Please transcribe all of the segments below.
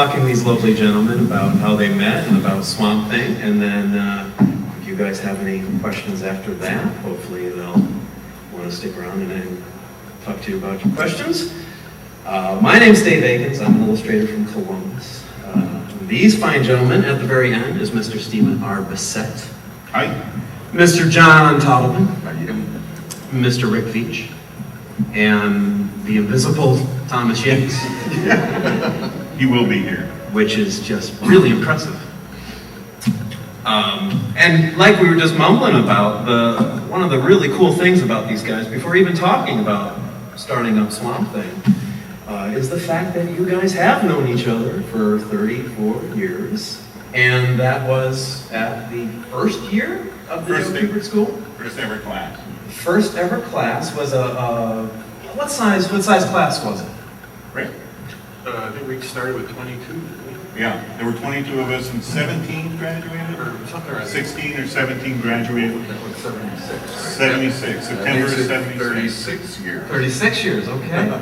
talking to these lovely gentlemen about how they met and about Swamp Thing, and then if you guys have any questions after that, hopefully they'll want to stick around and talk to you about your questions. My name's Dave Aikins. I'm an illustrator from Columbus. These fine gentlemen at the very end is Mr. Stephen R. Bissette. Hi. Mr. John Totleben. Mr. Rick Veitch. And the invisible Thomas Yeates. He will be here. Which is just really impressive. And like we were just mumbling about, one of the really cool things about these guys, before even talking about starting up Swamp Thing, is the fact that you guys have known each other for 34 years, and that was at the first year of the Joe Kubert School? First ever class. First ever class was what size class was it? Right. I think we started with 22, didn't we? Yeah, there were 22 of us and 17 graduated, Or something around 16 or 17 graduated. That was 76. 76, September of 76. 36 years. 36 years, okay.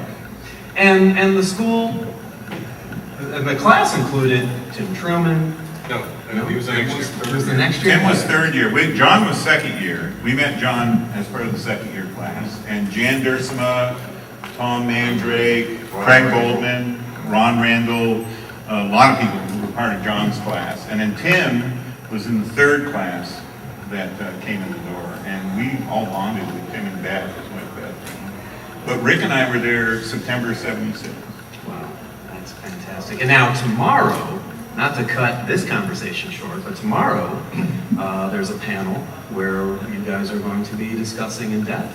And the school, and the class included Tim Truman. No, he was the next year. It was the next year. Tim was third year. John was second year. We met John as part of the second year class. And Jan Dursema, Tom Mandrake, Craig Goldman, Ron Randall, a lot of people who were part of John's class. And then Tim was in the third class that came in the door. And we all bonded with Tim and Beth. But Rick and I were there September 76. Wow, that's fantastic. And now tomorrow, not to cut this conversation short, but tomorrow there's a panel where you guys are going to be discussing in depth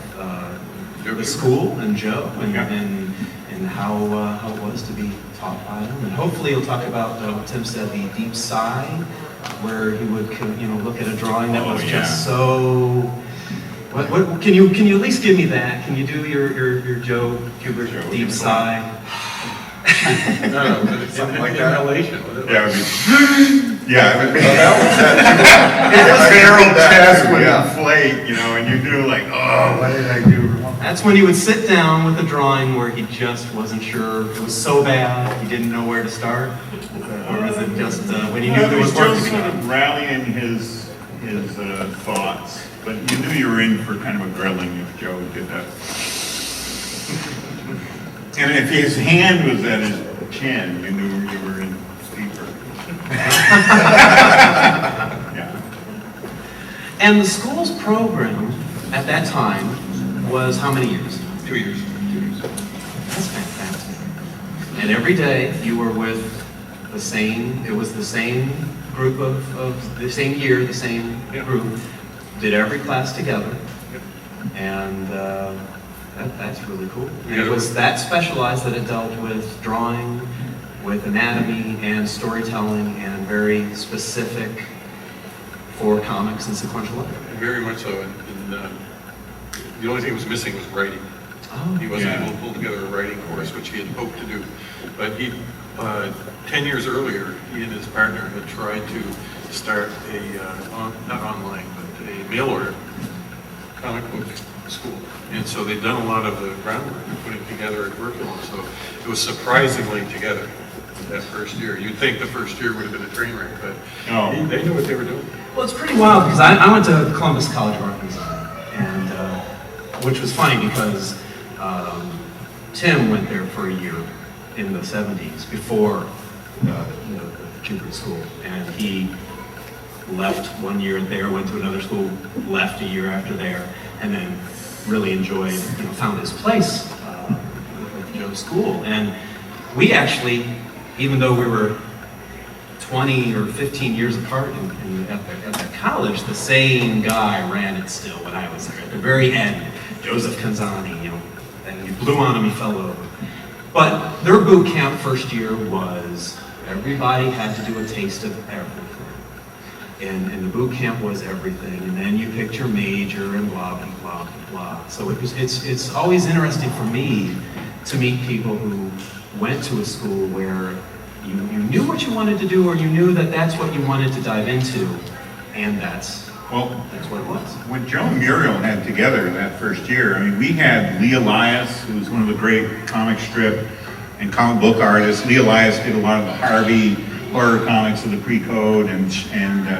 the school and Joe and how it was to be taught by him. And hopefully you'll talk about what Tim said, the deep sigh, where he would look at a drawing that was just so. What can you at least give me that? Can you do your Joe Kubert deep sigh? No, but it's something like that. Inhalation, was it? Yeah, it would be. Yeah, it would be. It was Feral chest would inflate, and you do like, oh, what did I do? That's when he would sit down with a drawing where he just wasn't sure. It was so bad he didn't know where to start, or was it just when he knew there was work to be sort done? of rallying his thoughts, but you knew you were in for kind of a grilling if Joe did that. And if his hand was at his chin, you knew you were in deeper. Yeah. And the school's program at that time was how many years? 2 years. That's fantastic. And every day you were with the same group of the same year, the same group, did every class together. And that's really cool. And it was that specialized that it dealt with drawing, with anatomy and storytelling, and very specific for comics and sequential art. Very much so. And the only thing that was missing was writing. Oh, He wasn't able to pull together a writing course, which he had hoped to do. But 10 years earlier, he and his partner had tried to start not online, but a mail order comic book school. And so they'd done a lot of the groundwork and putting together a curriculum. So it was surprisingly together that first year. You'd think the first year would have been a train wreck, but they knew what they were doing. Well, it's pretty wild because I went to Columbus College of Art and Design, and which was funny because Tim went there for a year in the 70s before the Kubert School, and he left 1 year there, went to another school, left a year after there, and then really enjoyed, found his place with Joe's school. And we actually, even though we were 20 or 15 years apart at the college, the same guy ran it still when I was there. At the very end, Joseph Canzani, and he blew on him, he fell over. But their boot camp first year was, everybody had to do a taste of everything. And the boot camp was everything, and then you picked your major and blah, blah, blah, blah. So it's always interesting for me to meet people who went to a school where you knew what you wanted to do, or you knew that that's what you wanted to dive into, and that's what it was. What Joe and Muriel had together in that first year, we had Lee Elias, who was one of the great comic strip and comic book artists. Lee Elias did a lot of the Harvey horror comics of the pre-code, and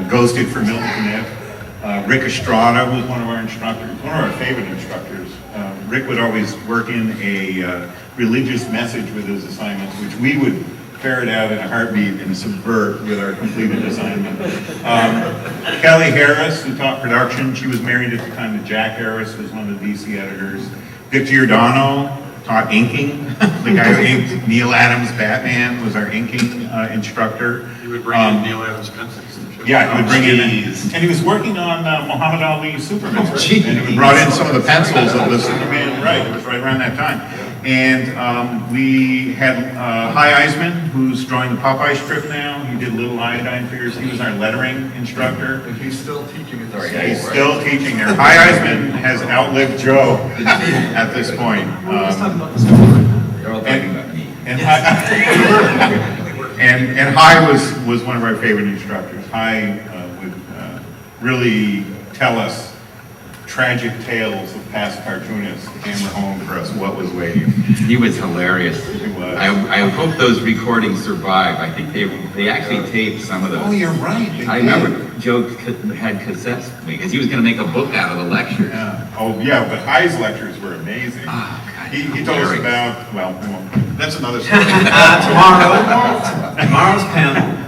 ghosted for Milton Caniff. Rick Estrada was one of our instructors, one of our favorite instructors. Rick would always work in a religious message with his assignments, which we would ferret out in a heartbeat and subvert with our completed assignment. Kelly Harris, who taught production, she was married at the time to Jack Harris, who was one of the DC editors. Dick Giordano taught inking. The guy who inked Neil Adams' Batman was our inking instructor. He would bring in Neil Adams pencils. Yeah, he would bring in, and he was working on Muhammad Ali's Superman, and geez. he brought in some of the pencils of the Superman, right, it was right around that time. And we had Hy Eisman, who's drawing the Popeye strip now. He did Little Iodine figures. He was our lettering instructor. And he's still teaching at the school, Yeah, he's right? still teaching there. Hy Eisman has outlived Joe at this point. Let's talk about the story right now. They're all talking about me. And Hy was one of our favorite instructors. Hy would really tell us tragic tales of past cartoonists to hammer home for us what was waiting. He was hilarious. He was. I hope those recordings survive. I think they actually taped some of those. Oh, you're right. they I did. remember Joe had cassettes because he was going to make a book out of the lectures. Yeah. Oh, yeah, but Hy's lectures were amazing. Oh, God. He told us about, well, that's another story. Tomorrow's panel.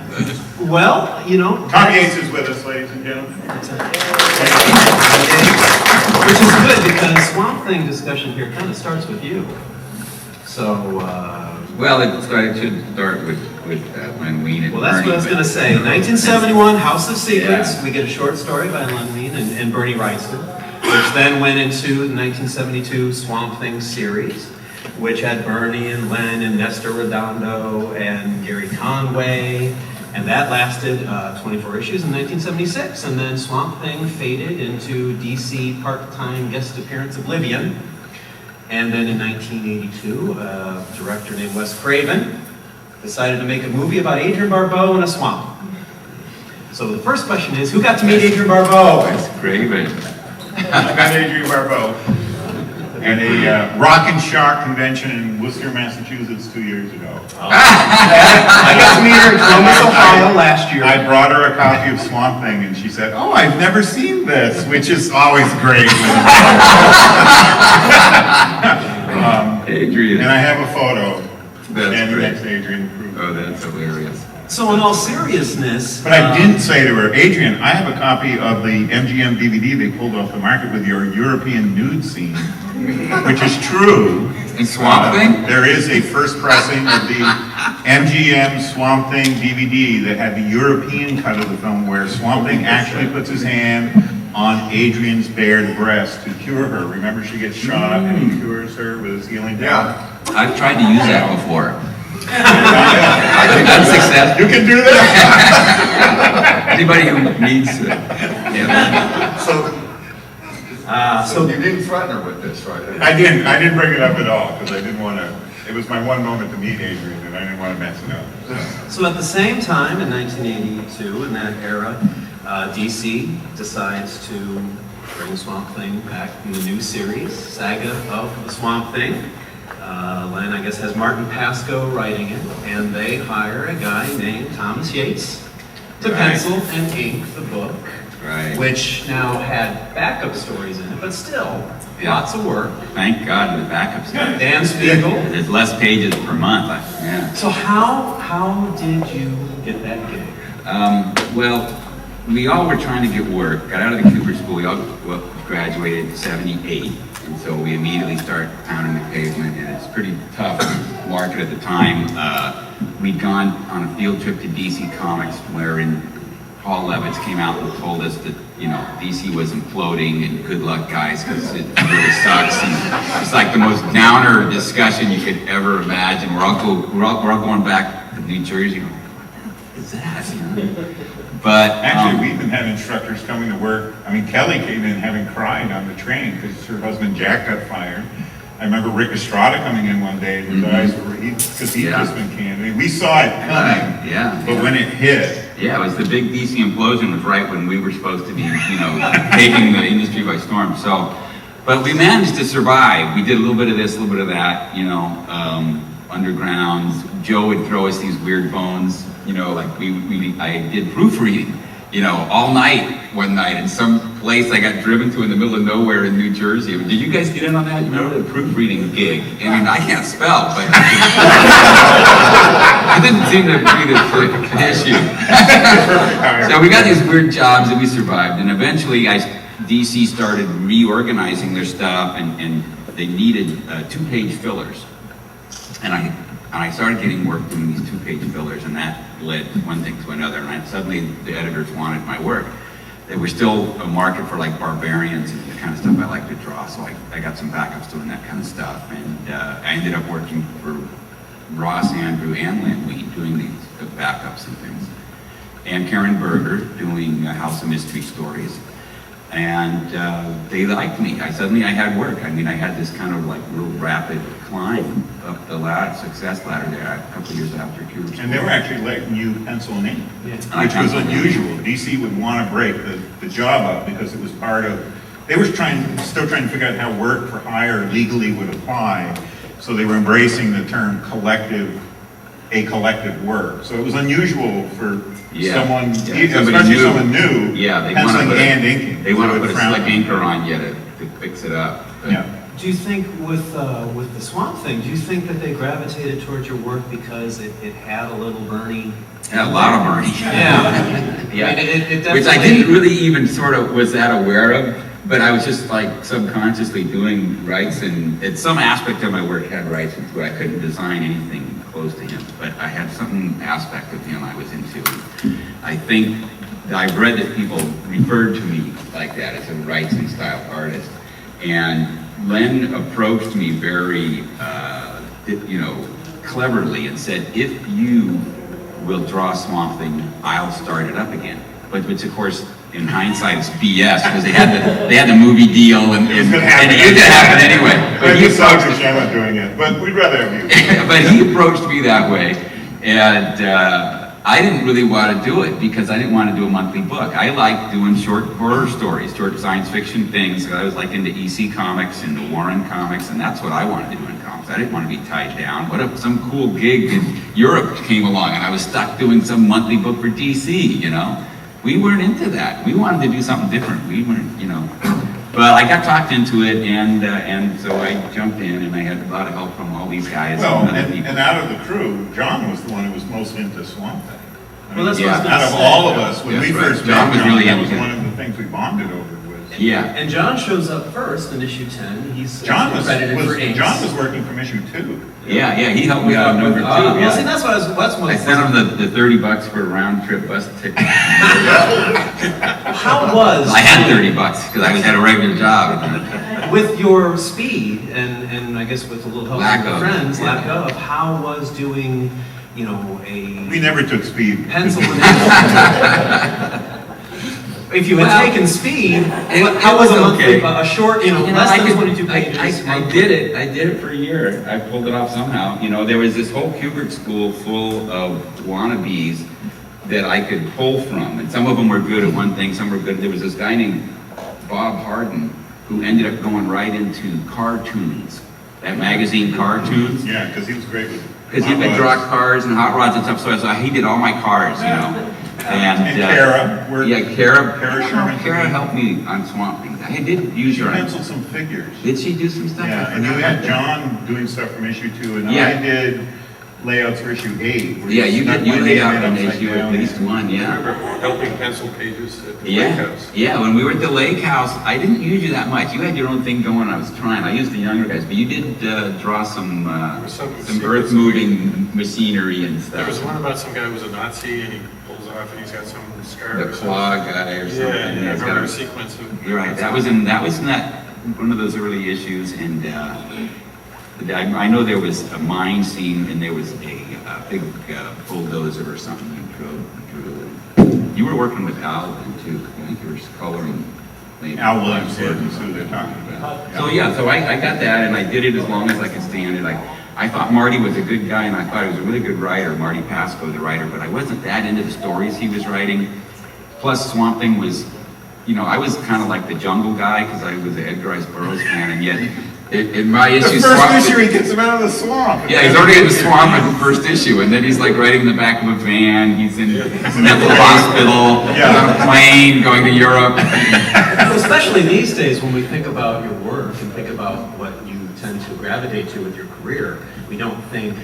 Well, you know. Tom Yeates is with us, ladies and gentlemen. Which is good because Swamp Thing discussion here kind of starts with you. So, Well, it should start with Len Wein and well, that's Bernie, what I was but- going to say. 1971, House of Secrets. Yeah. We get a short story by Len Wein and Bernie Wrightson, which then went into the 1972 Swamp Thing series, which had Bernie and Len and Nestor Redondo and Gary Conway. And that lasted 24 issues in 1976, and then Swamp Thing faded into DC part-time guest appearance oblivion. And then in 1982, a director named Wes Craven decided to make a movie about Adrian Barbeau in a swamp. So the first question is, who got to meet Adrian Barbeau? That's Craven. I met Adrian Barbeau at a Rock and Shock convention in Worcester, Massachusetts 2 years ago. I got to meet her in Columbus, Ohio last year. I brought her a copy of Swamp Thing, and she said, "Oh, I've never seen this," which is always great. Adrian. And I have a photo That's standing great. next to Adrian. Oh, that's hilarious. So in all seriousness... But I didn't say to her, Adrian, I have a copy of the MGM DVD they pulled off the market with your European nude scene, which is true. And Swamp Thing? There is a first pressing of the MGM Swamp Thing DVD that had the European cut of the film where Swamp Thing actually puts his hand on Adrian's bared breast to cure her. Remember, she gets shot and he cures her with his healing power? I've tried to use that before. Unsuccessful. You can do that? Anybody who needs it. Yeah. So you didn't threaten her with this, right? I didn't bring it up at all because I didn't want to. It was my one moment to meet Adrian, and I didn't want to mess it up. So at the same time, in 1982, in that era, DC decides to bring Swamp Thing back in the new series, Saga of the Swamp Thing. Len, I guess, has Martin Pascoe writing it, and they hire a guy named Thomas Yeates to Right. pencil and ink the book, Right. which now had backup stories in it, but still, Yeah. lots of work. Thank God for the backup stuff. Dan Spiegel. There's less pages per month. Yeah. So how did you get that gig? Well, we all were trying to get work. Got out of the Cooper School. We all graduated in '78, and so we immediately started pounding the pavement. And it's a pretty tough market at the time. We'd gone on a field trip to DC Comics, wherein Paul Levitz came out and told us that, you know, DC was imploding and good luck, guys, because it really sucks. And it's like the most downer discussion you could ever imagine. We're all going back to New Jersey. What is that? You know? But Actually, we even had instructors coming to work. I mean, Kelly came in having cried on the train because her husband Jack got fired. I remember Rick Estrada coming in one day, and his eyes were, because he'd Yeah. just been canned. I mean, we saw it coming, yeah. but when it hit, Yeah, it was the big DC implosion was right when we were supposed to be, you know, taking the industry by storm. So, but we managed to survive. We did a little bit of this, a little bit of that, you know. undergrounds. Joe would throw us these weird bones, you know, like I did proofreading, you know, all night one night in some place I got driven to in the middle of nowhere in New Jersey. Did you guys get in on that? You remember the proofreading gig? I mean, I can't spell, but it didn't seem to be the issue. So we got these weird jobs and we survived. And eventually DC started reorganizing their stuff and they needed 2-page fillers. And I started getting work doing these 2-page fillers, and that led one thing to another. And suddenly the editors wanted my work. There was still a market for like barbarians and the kind of stuff I like to draw, so I got some backups doing that kind of stuff. And I ended up working for Ross, Andrew, and Lynn Weed doing the backups and things. And Karen Berger doing House of Mystery Stories. And they liked me. Suddenly I had work. I mean, I had this kind of like real rapid climb up the success ladder there a couple of years after Kubert. And they were actually letting you pencil and ink, Yeah. which was unusual. DC would want to break the job up because it was part of, they were still trying to figure out how work for hire legally would apply. So they were embracing the term a collective work. So it was unusual for someone, especially someone new, penciling and inking. They want to put a slick inker on you to fix it up. But, yeah. Do you think with the Swamp Thing, do you think that they gravitated towards your work because it had a little Bernie? Yeah, a lot of Bernie. Yeah. Yeah. I mean, it definitely, which I didn't really even sort of was that aware of, but I was just like subconsciously doing rights, and some aspect of my work had rights into it. I couldn't design anything close to him, but I had some aspect of him I was into. I think I've read that people referred to me like that as a rights and style artist, and Len approached me very, cleverly and said, if you will draw Swamp Thing, I'll start it up again. But which, of course, in hindsight, is BS because they had the movie deal and it was going to happen anyway. But he saw Shama doing it, but we'd rather have you. But he approached me that way, and I didn't really want to do it because I didn't want to do a monthly book. I like doing short horror stories, short science fiction things. I was like into EC Comics and the Warren Comics, and that's what I wanted to do in comics. I didn't want to be tied down. What if some cool gig in Europe came along and I was stuck doing some monthly book for DC, you know? We weren't into that. We wanted to do something different. We weren't, you know. But I got talked into it, and so I jumped in, and I had a lot of help from all these guys. Well, and other people. and out of the crew, John was the one who was most into Swamp Thing. Well, that's what I was out of gonna say. all of us, when we That's right. first John met was really that was into it. one of the things we bonded over was. Yeah. And John shows up first in issue 10. He's John was credited for inks. John was working from issue 2. Yeah, he helped me out on number 2. Well, yeah. see, that's what I sent him the $30 for a round trip bus ticket. How was I had $30 because I had a regular job. with your speed and I guess with a little help Lack from your of, friends, yeah. lack of, how was doing, you know, We a never took speed. pencil and if you had taken speed, how was a monthly, a short, less than 22 pages? I did it for a year. I pulled it off somehow. You know, there was this whole Kubert school full of wannabes that I could pull from, and some of them were good at one thing, some were good. There was this guy named Bob Harden who ended up going right into cartoons, that magazine Cartoons. Yeah, because he was great with Because he would draw cars and hot rods and stuff, so he did all my cars, you know. And Kara. Kara Sherman. Kara helped me on Swamp Thing. I did use She her. penciled some figures. Did she do some stuff? Yeah, and you had John doing stuff from issue 2, and Yeah. I did layouts for issue 8. where Yeah, you stuck did. You my laid name out in an upside issue at down. least one, I yeah. remember helping pencil pages at the Lake Yeah, House. yeah. When we were at the lake house, I didn't use you that much. You had your own thing going. I was trying. I used the younger guys, but you did draw some Some earth-moving machinery and There was stuff. one about some guy who was a Nazi and he pulls off and he's got some scars. The claw guy or something. Yeah, I It's got remember a- a sequence of. You're right. That was in that one of those early issues, and I know there was a mine scene, and there was a big bulldozer or something you drove. You were working with Al then too. I think you were coloring. maybe. Al Williams is who they're talking about. So I got that, and I did it as long as I could stand it. I thought Marty was a good guy, and I thought he was a really good writer, Marty Pasco, the writer, but I wasn't that into the stories he was writing. Plus, Swamp Thing was, I was kind of like the jungle guy because I was an Edgar Rice Burroughs fan, and yet In my The issue, first Swamp, issue, he gets him out of the swamp. yeah, he's already in the swamp in the first issue, and then he's like riding in the back of a van. He's in a mental hospital. Yeah. He's on a plane going to Europe. Especially these days when we think about your work and think about what you tend to gravitate to with your career, we don't think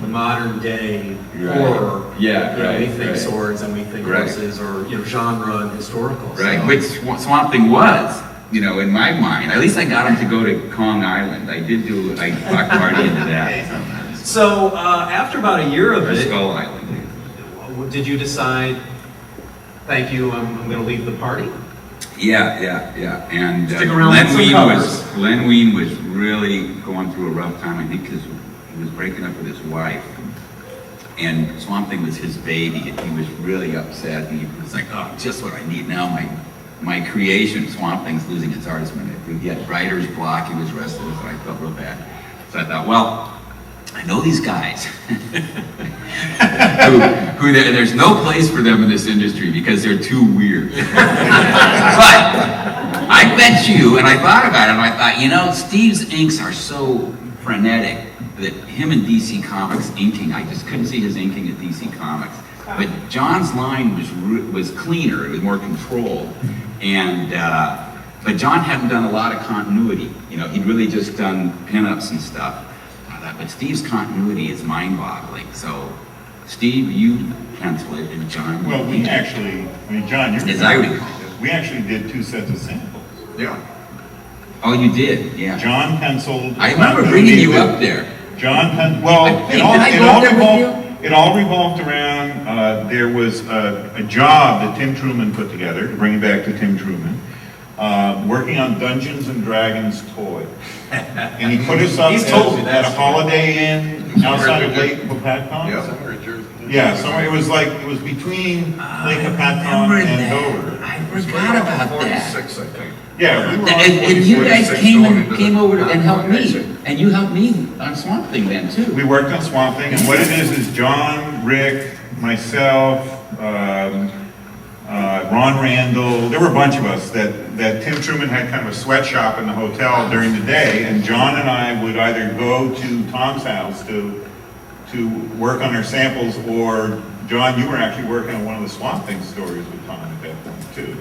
the modern day Right. horror. Yeah, You know, we right, think right. swords and we think Right. horses or, genre and historical. Right, So- which Swamp Thing was, in my mind. At least I got him to go to Kong Island. I talked Marty into that. So, after about a year of Or it, Skull Island. did you decide, thank you, I'm going to leave the party? Yeah. And Stick around with some covers. Len Wein was really going through a rough time, I think, because he was breaking up with his wife. And Swamp Thing was his baby, and he was really upset. And he was like, "Oh, just what I need now. My creation, Swamp Thing's losing its artist. He had writer's block. He was restless, and I felt real bad. So I thought, well, I know these guys. There's no place for them in this industry because they're too weird. But I bet you, and I thought about it, and I thought, Steve's inks are so frenetic that him and DC Comics inking, I just couldn't see his inking at DC Comics. But John's line was cleaner, it was more controlled, and but John hadn't done a lot of continuity. He'd really just done pinups and stuff. I thought, but Steve's continuity is mind-boggling. So, Steve, you pencil it, and John. Well, we actually, John, you're. As I recall. We actually did 2 sets of samples. Yeah. Oh, you did, yeah. John penciled. I remember bringing you up there. Well, Did I go up there with you? it all revolved around, there was a job that Tim Truman put together, to bring it back to Tim Truman, working on Dungeons and Dragons toys. And he put us up He's told me at that a Holiday Inn outside of Lake Pepatone. Yeah, somewhere in Jersey. Yeah, somewhere, it was between Lake Pepatone and Dover. I forgot about that. 46, I think. Yeah, we were on And you guys 46 came going into came the- over and helped me, and you helped me on Swamp Thing then too. We worked on Swamp Thing, and what it is John, Rick, myself, Ron Randall, there were a bunch of us that Tim Truman had kind of a sweatshop in the hotel during the day, and John and I would either go to Tom's house to work on our samples, or John, you were actually working on one of the Swamp Thing stories with Tom at that point too.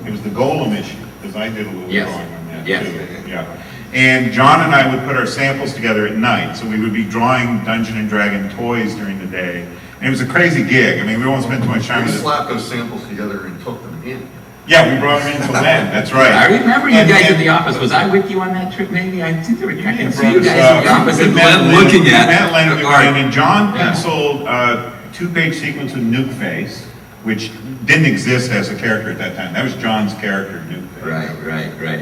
It was the Golem issue, because I did a little Yes. drawing on that Yes. too. Yeah. And John and I would put our samples together at night, so we would be drawing Dungeon and Dragon toys during the day. And it was a crazy gig. We won't spend too much time We with it. slapped those samples together and took them in. Yeah, we brought them into Len, that's right. I remember you And- guys and- in the office. Was I with you on that trip? Maybe I think I can see brought you us guys up. in the office We and met Glenn Len- looking we at met Len at the art. and John Yeah. penciled a 2-page sequence of Nuke Face, which didn't exist as a character at that time. That was John's character, Nuke Face. Right.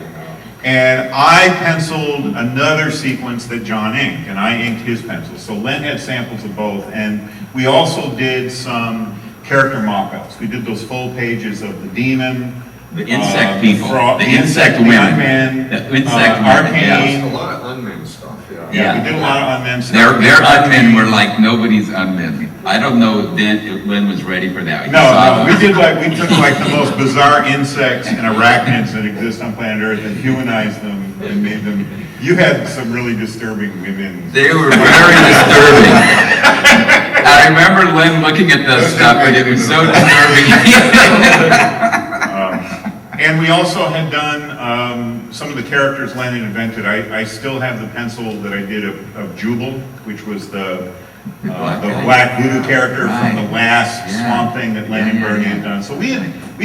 And I penciled another sequence that John inked, and I inked his pencils. So Len had samples of both, and we also did some character mock-ups. We did those full pages of the demon, The insect the people, frog- the insect the women, unmen, the insect women, arcane. A lot of unmanned stuff, yeah. Yeah, we did a lot of unmen stuff. Their unmen were like nobody's unmen. I don't know then if Lynn was ready for that. No, we took the most bizarre insects and arachnids that exist on planet Earth and humanized them and made them. You had some really disturbing women. They were very disturbing. I remember Lynn looking at this stuff, and it was so disturbing. And we also had done some of the characters Len had invented. I still have the pencil that I did of Jubal, which was the black voodoo character from the last Swamp Thing that Len and Bernie had done. So we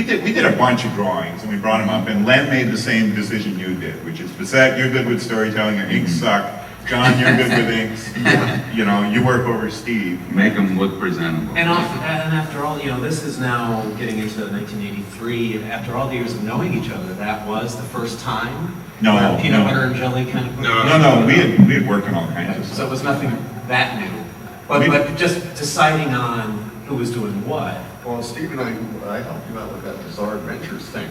did a bunch of drawings, and we brought them up, and Len made the same decision you did, which is, Bissette, you're good with storytelling, your inks suck. John, you're good with inks. You work over Steve. Make them look presentable. And after all, this is now getting into 1983. After all the years of knowing each other, that was the first time No, where peanut no. butter and jelly kind of. No, we had worked on all kinds of So stuff. it was nothing that new. But just deciding on who was doing what. Well, Steve and I helped you out with that Bizarre Adventures thing.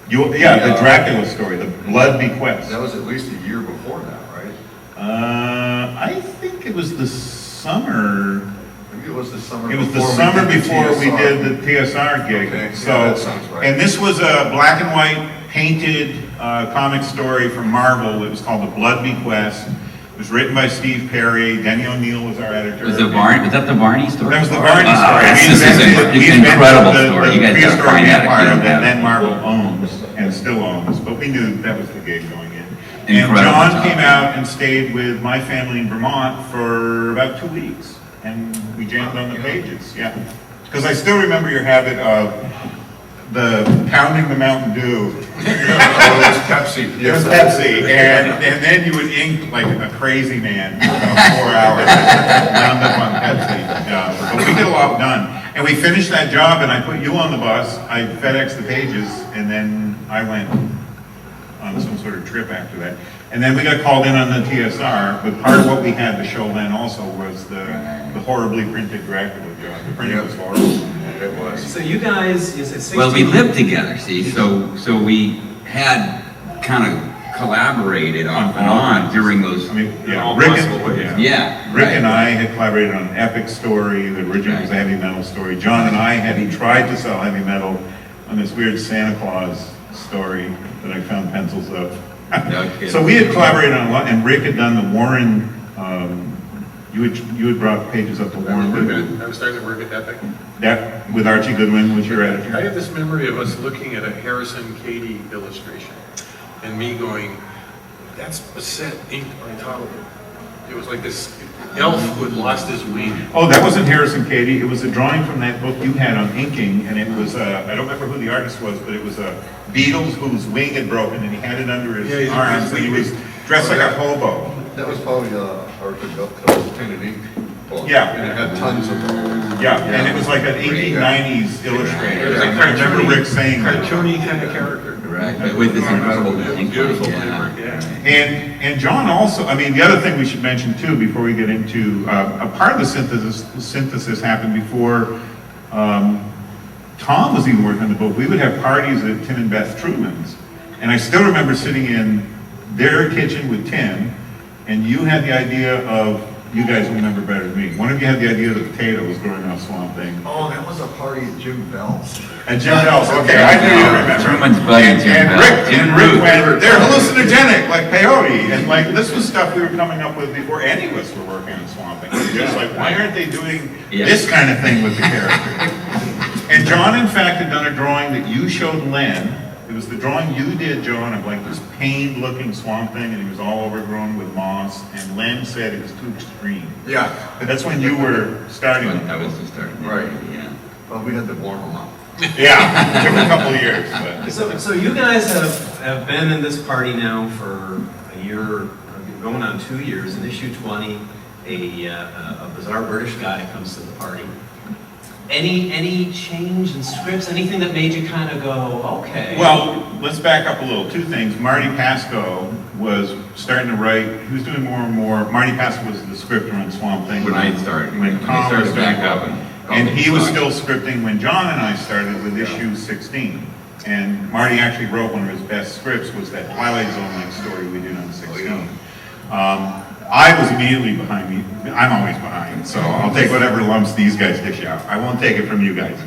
The Dracula story, the Blood Bequest. That was at least a year before that, right? I think it was the summer. Maybe it was the summer. It was the summer before we TSR. did the TSR gig. Okay, So, yeah, that sounds right. and this was a black and white painted comic story from Marvel. It was called The Blood Bequest. It was written by Steve Perry. Denny O'Neil was our editor. Was that the Barney story? That was the Barney story. This is an incredible story. You guys gotta find that. That then Marvel owns and still owns, but we knew that was the gig going in. And Incredible John job. came out and stayed with my family in Vermont for about 2 weeks, and we jammed on the pages, yeah. Because I still remember your habit of the pounding the Mountain Dew. Pepsi. It was Pepsi, and then you would ink like a crazy man for about 4 hours, wound up on Pepsi. Yeah, but we get a lot done. And we finished that job, and I put you on the bus, I FedExed the pages, and then I went on some sort of trip after that. And then we got called in on the TSR, but part of what we had to show then also was the horribly printed Dracula job. The printing was horrible. It was. So you guys, you said 16. Well, we lived together, see, so we had kind of collaborated off and on during those. I mean, yeah, all Rick possible ways. and, Yeah, Rick right. and I had collaborated on an epic story. The original was a heavy metal story. John and I had tried to sell heavy metal on this weird Santa Claus story that I found pencils of. No kidding. So we had collaborated on a lot, and Rick had done the Warren. You had brought pages up to Warren Goodwin. I was starting to work at Epic. That with Archie Goodwin was your editor. I have this memory of us looking at a Harrison Cady illustration and me going, that's Bissette inked by Totleben. It was like this elf who had lost his wing. Oh, that wasn't Harrison Cady. It was a drawing from that book you had on inking, and it was, I don't remember who the artist was, but it was a Beatles whose wing had broken, and he had it under his Yeah, arms, and he was dressed like a hobo. That was probably Arthur Constantine ink book. Yeah. And it had tons of them. Yeah, and it was like an 1890s illustrator. It was a I remember cartoony, Rick saying that. cartoony kind of character. Right, but with this incredible ink. Beautiful Yeah. paper, yeah. And John also, I mean, the other thing we should mention too, before we get into, a part of the synthesis happened before Tom was even working on the book. We would have parties at Tim and Beth Truman's. And I still remember sitting in their kitchen with Tim, and you had the idea of, you guys will remember better than me. One of you had the idea that the potato was growing on Swamp Thing. Oh, that was a party at Jim Bell's. And Jim Bell's, okay, I knew you remember. Truman's buddy, Jim And Bell. Rick went, they're hallucinogenic, like peyote. And like, this was stuff we were coming up with before any of us were working on Swamp Thing. It was just like, why aren't they doing this kind of thing with the character? And John, in fact, had done a drawing that you showed Len. It was the drawing you did, John, of like this pained-looking Swamp Thing, and he was all overgrown with moss. And Len said it was too extreme. Yeah. That's when you were starting. That was the start. Right. Yeah. Well, we had to warm them up. Yeah, it took a couple of years. But. So you guys have been in this party now for a year, going on 2 years. In issue 20, a bizarre British guy comes to the party. Any change in scripts? Anything that made you kind of go, okay? Well, let's back up a little. Two things. Marty Pasco was starting to write. He was doing more and more. Marty Pasco was the scripter on Swamp Thing. When I started, When Tom started was back doing- up. And he was still scripting when John and I started with issue 16. And Marty actually wrote one of his best scripts, was that Twilight Zone-like story we did on 16. I was immediately behind me. I'm always behind, so I'll take whatever lumps these guys dish out. I won't take it from you guys.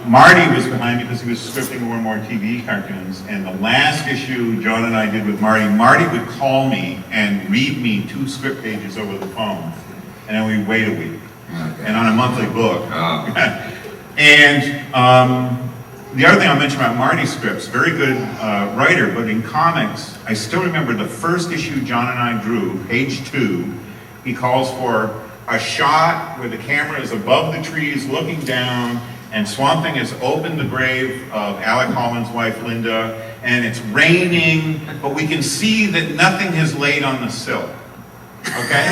Marty was behind because he was scripting more and more TV cartoons. And the last issue John and I did with Marty, Marty would call me and read me 2 script pages over the phone, and then we'd wait a week. Okay. And on a monthly book. Oh. And the other thing I'll mention about Marty's scripts, very good writer, but in comics, I still remember the first issue John and I drew, page 2, he calls for a shot where the camera is above the trees looking down, and Swamp Thing has opened the grave of Alec Holland's wife, Linda, and it's raining, but we can see that nothing has laid on the sill. Okay?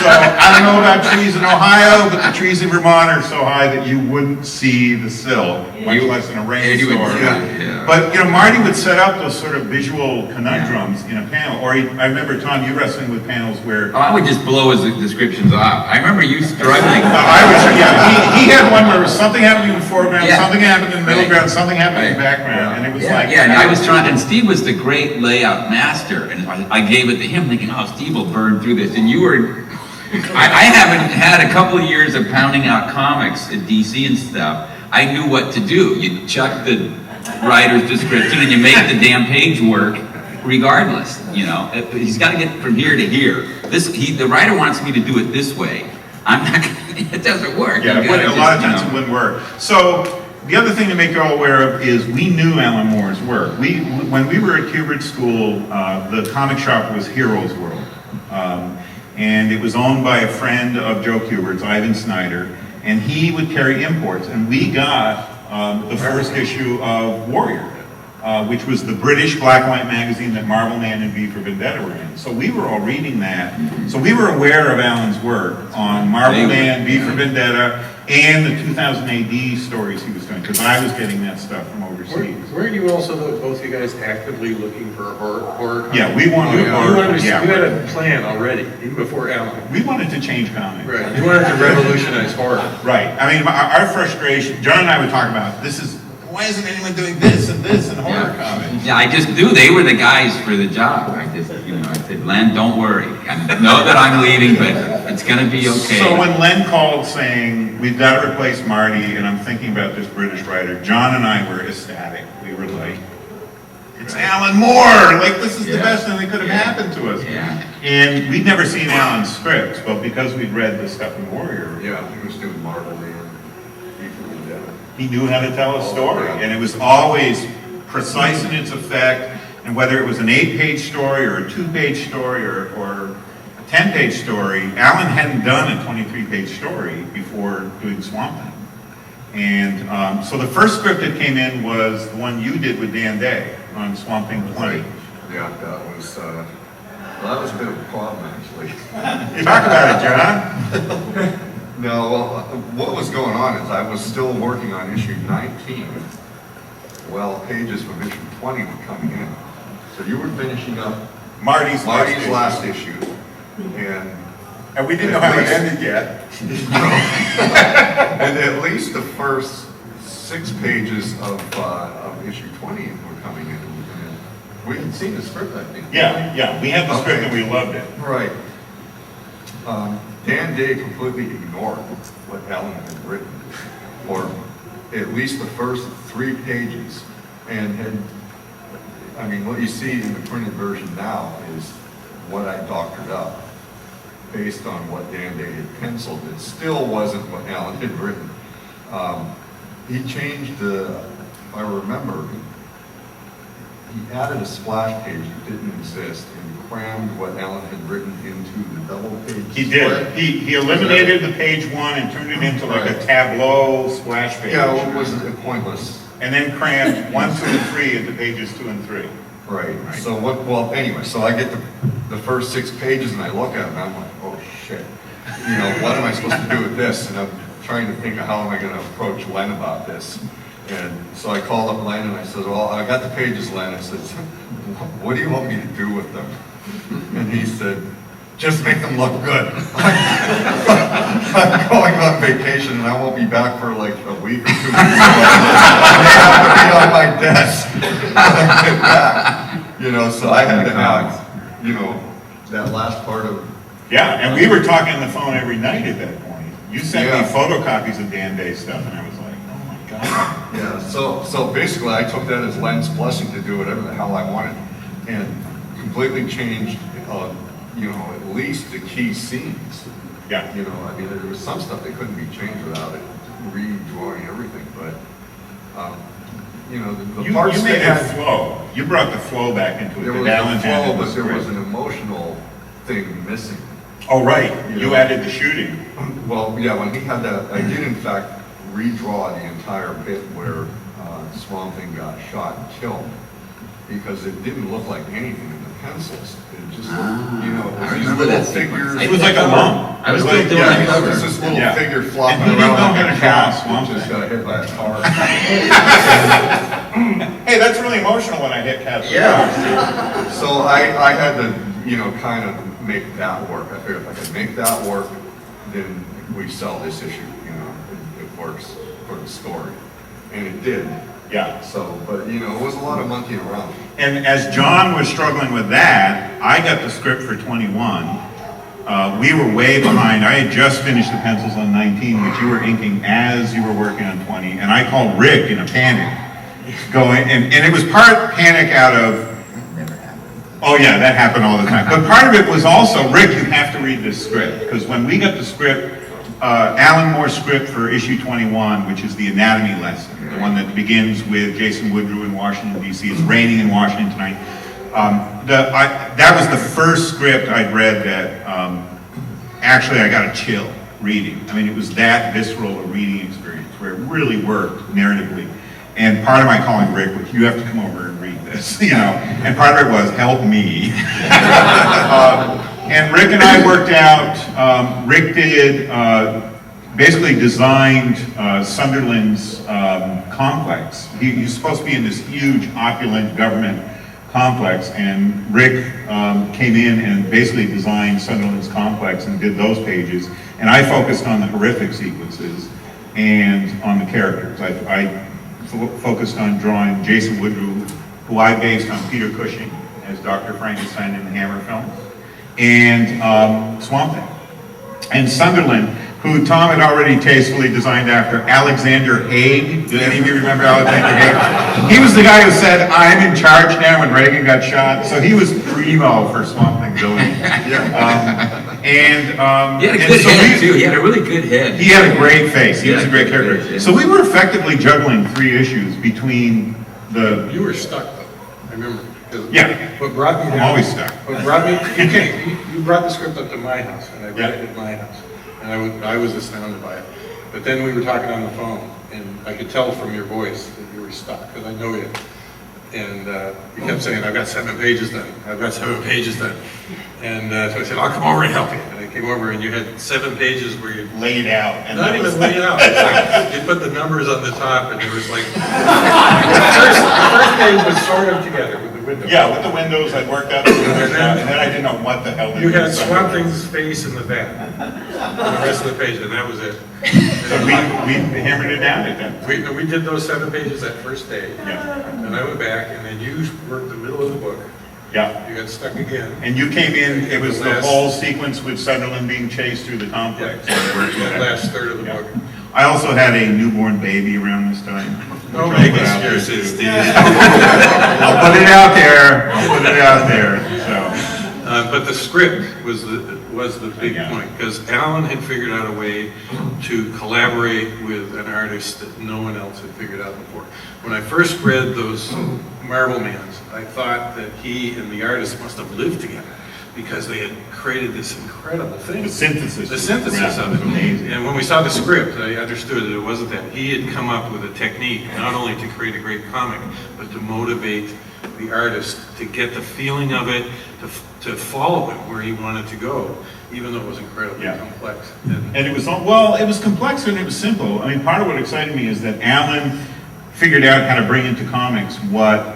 So, I don't know about trees in Ohio, but the trees in Vermont are so high that you wouldn't see the sill, much less in a rainstorm. Yeah. But, you know, Marty would set up those sort of visual conundrums in a panel. Or I remember, Tom, you wrestling with panels where... Oh, I would just blow his descriptions off. I remember you struggling. He had one where something happened in the foreground, something happened in the middle ground, something happened in the background, and it was like... Yeah, and I was trying, and Steve was the great layout master, and I gave it to him thinking, oh, Steve will burn through this, and you were... I haven't had a couple of years of pounding out comics at DC and stuff, I knew what to do. You chuck the writer's description and you make the damn page work regardless, you know. He's got to get from here to here. The writer wants me to do it this way. I'm not gonna, it doesn't work. Yeah, a lot of times it wouldn't work. So the other thing to make you all aware of is we knew Alan Moore's work. When we were at Kubert School, the comic shop was Heroes World. And it was owned by a friend of Joe Kubert's, Ivan Snyder, and he would carry imports. And we got the first issue of Warrior, which was the British black and white magazine that Marvel Man and V for Vendetta were in. So we were all reading that. So we were aware of Alan's work on Marvel Man, V for Vendetta, and the 2000 AD stories he was doing, because I was getting that stuff from overseas. Weren't you also, both you guys, actively looking for a horror comic? Yeah, we wanted horror. You had a plan already, even before Alan. We wanted to change comics. Right, you wanted to revolutionize horror. Right. I mean, our frustration, John and I would talk about, why isn't anyone doing this and horror comics? Yeah, I just knew they were the guys for the job. I said, Len, don't worry. I know that I'm leaving, but it's going to be okay. So when Len called saying, we've got to replace Marty, and I'm thinking about this British writer, John and I were ecstatic. We were like, it's Alan Moore! Like, this is the best thing that could have happened to us. Yeah. And we'd never seen Alan's scripts, but because we'd read the stuff in Warrior, Yeah, he was doing Marvel Man. he knew how to tell a story, and it was always precise in its effect, and whether it was an 8-page story or a 2-page story or a 10-page story, Alan hadn't done a 23-page story before doing Swamp Thing. And so the first script that came in was the one you did with Dan Day on Swamp Thing 20. Yeah, that was a bit of a problem, actually. Talk about it, John. No, well, what was going on is I was still working on issue 19. Well, pages from issue 20 were coming in. So you were finishing up Marty's last issue. And we didn't know how it ended yet. And at least the first 6 pages of issue 20 were coming in. And we had seen the script, I think. Yeah, we had the script and we loved it. Right. Dan Day completely ignored what Alan had written, or at least the first 3 pages, and what you see in the printed version now is what I doctored up based on what Dan Day had penciled. It still wasn't what Alan had written. He changed if I remember, he added a splash page that didn't exist and crammed what Alan had written into the double page. He did. He eliminated the page 1 and turned it into like a tableau splash page. Yeah, it was pointless. And then crammed 1, 2, and 3 into pages 2 and 3. Right. So anyway, so I get the first 6 pages and I look at it and I'm like, oh shit. What am I supposed to do with this? And I'm trying to think of how am I going to approach Len about this. And so I called up Len and I said, well, I got the pages, Len. I said, what do you want me to do with them? And he said, just make them look good. I'm going on vacation and I won't be back for like a week or 2 weeks. They have to be on my desk when I get back. So I had to have, that last part of... Yeah, and we were talking on the phone every night at that point. You sent me photocopies of Dan Day stuff and I was like, oh my God. Yeah, so basically I took that as Len's blessing to do whatever the hell I wanted and completely changed, at least the key scenes. Yeah. There was some stuff that couldn't be changed without it redrawing everything, but, the parts you made that it flow. You brought the flow back into it. there was Alan a had flow, in the but there was script. an emotional thing missing. Oh, right. You added the shooting. Well, yeah, when he had that, I did in fact redraw the entire bit where Swamp Thing got shot and killed, because it didn't look like anything in the pencils. It just looked, it was I these remember little that sequence. figures. It was like a lump. I was It still like, doing yeah, it. It was this little figure flopping And he didn't around know like a how to draw cat Swamp who just Thing. got hit by a car. Hey, that's really emotional when I hit Cat. Yeah. So I had to, kind of make that work. I figured if I could make that work, then we sell this issue, it works for the story. And it did. Yeah. So, but it was a lot of monkeying around. And as John was struggling with that, I got the script for 21. We were way behind. I had just finished the pencils on 19, which you were inking as you were working on 20, and I called Rick in a panic, going, and it was part panic out of, oh yeah, that happened all the time. But part of it was also, Rick, you have to read this script, because when we got the script, Alan Moore's script for issue 21, which is the anatomy lesson, the one that begins with Jason Woodrue in Washington, D.C. It's raining in Washington tonight. That was the first script I'd read that actually I got a chill reading. I mean, it was that visceral a reading experience where it really worked narratively. And part of my calling Rick was, you have to come over and read this, you know. And part of it was, help me. And Rick and I worked out, Rick did, basically designed Sunderland's complex. He's supposed to be in this huge, opulent government complex, and Rick came in and basically designed Sunderland's complex and did those pages. And I focused on the horrific sequences and on the characters. I focused on drawing Jason Woodrue, who I based on Peter Cushing as Dr. Frankenstein in the Hammer films, and Swamp Thing. And Sunderland, who Tom had already tastefully designed after Alexander Haig. Do any of you remember Alexander Haig? He was the guy who said, I'm in charge now when Reagan got shot. So he was primo for Swamp Thing villainy. He had a good so head too. He had a really good head. He had a great face. He was a great character. Yeah. So we were effectively juggling 3 issues between the... You were stuck though, I remember. Yeah. What brought me down... I'm always stuck. What brought me... You brought the script up to my house, and I read it at my house. And I was astounded by it. But then we were talking on the phone, and I could tell from your voice that you were stuck, because I know you. And you kept saying, I've got 7 pages done. I've got 7 pages done. And so I said, I'll come over and help you. And I came over, and you had 7 pages where you... Laid out. And Not even laid out. It's like, you put the numbers on the top, and there was like... the first page was sort of together with the windows. Yeah, with the windows, I worked out the windows, and then I didn't know what the hell. You had Swamp Thing's face in the back, and the rest of the page, and that was it. So we hammered it down at that point. We did those 7 pages that first day, Yeah. and I went back, and then you worked the middle of the book. Yeah. You got stuck again. And you came in, it was the Last- whole sequence with Sunderland being chased through the complex. The last third of the Yeah. book. I also had a newborn baby around this time. No, which I'll make put out it there, yours, too. Steve. I'll put it out there. I'll put it out there, so. But the script was the big Yeah. point, because Alan had figured out a way to collaborate with an artist that no one else had figured out before. When I first read those Marvel Mans, I thought that he and the artist must have lived together, because they had created this incredible thing. The synthesis. The synthesis of it. Amazing. And when we saw the script, I understood that it wasn't that. He had come up with a technique, not only to create a great comic, but to motivate the artist to get the feeling of it, to follow him where he wanted to go, even though it was incredibly complex. And it was, well, it was complex and it was simple. I mean, part of what excited me is that Alan figured out how to bring into comics what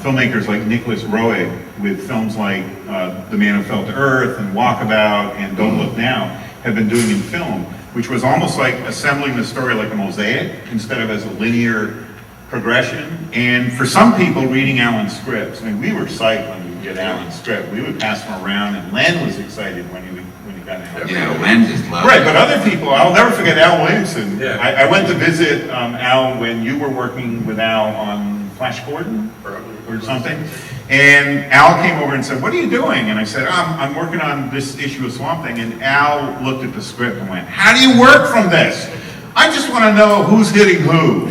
filmmakers like Nicholas Roeg, with films like The Man Who Fell to Earth and Walkabout and Don't Look Now, have been doing in film, which was almost like assembling the story like a mosaic instead of as a linear progression. And for some people reading Alan's scripts, I mean, we were psyched when we would get Alan's script. We would pass them around, and Len was excited when he got Alan's Yeah, script. Len just loved Right, it. but other people, I'll never forget Al Williamson. Yeah. I went to visit Al when you were working with Al on Flash Gordon or something. And Al came over and said, what are you doing? And I said, I'm working on this issue of Swamp Thing. And Al looked at the script and went, how do you work from this? I just want to know who's hitting who.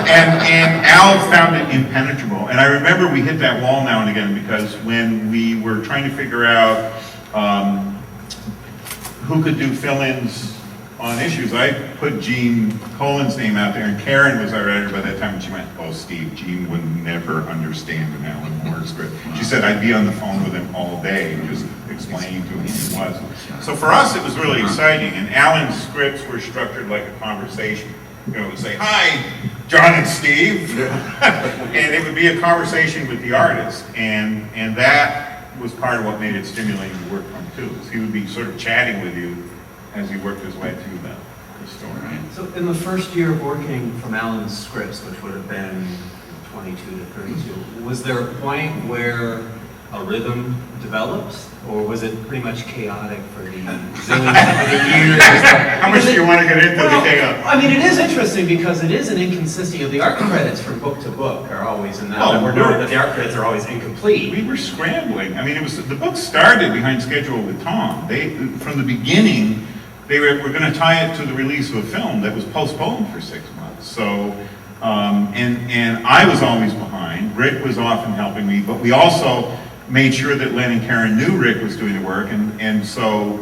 and Al found it impenetrable. And I remember we hit that wall now and again, because when we were trying to figure out who could do fill-ins on issues, I put Gene Colan's name out there, and Karen was our editor by that time, and she went, oh, Steve, Gene would never understand an Alan Moore script. She said, I'd be on the phone with him all day, just explaining to him who he was. So for us, it was really exciting, and Alan's scripts were structured like a conversation. You know, it would say, hi, John and Steve, and it would be a conversation with the artist, and that was part of what made it stimulating to work from too, is he would be sort of chatting with you as he worked his way through the story. So in the first year of working from Alan's scripts, which would have been 22 to 32, was there a point where a rhythm developed, or was it pretty much chaotic for the years? How much do you want to get into the Well, chaos? I mean, it is interesting because it is an inconsistency. The art credits from book to book are always, and now that we're doing that, the art credits are always incomplete. We were scrambling. I mean, the book started behind schedule with Tom. From the beginning, they were going to tie it to the release of a film that was postponed for 6 months. So, and I was always behind. Rick was often helping me, but we also made sure that Len and Karen knew Rick was doing the work, and so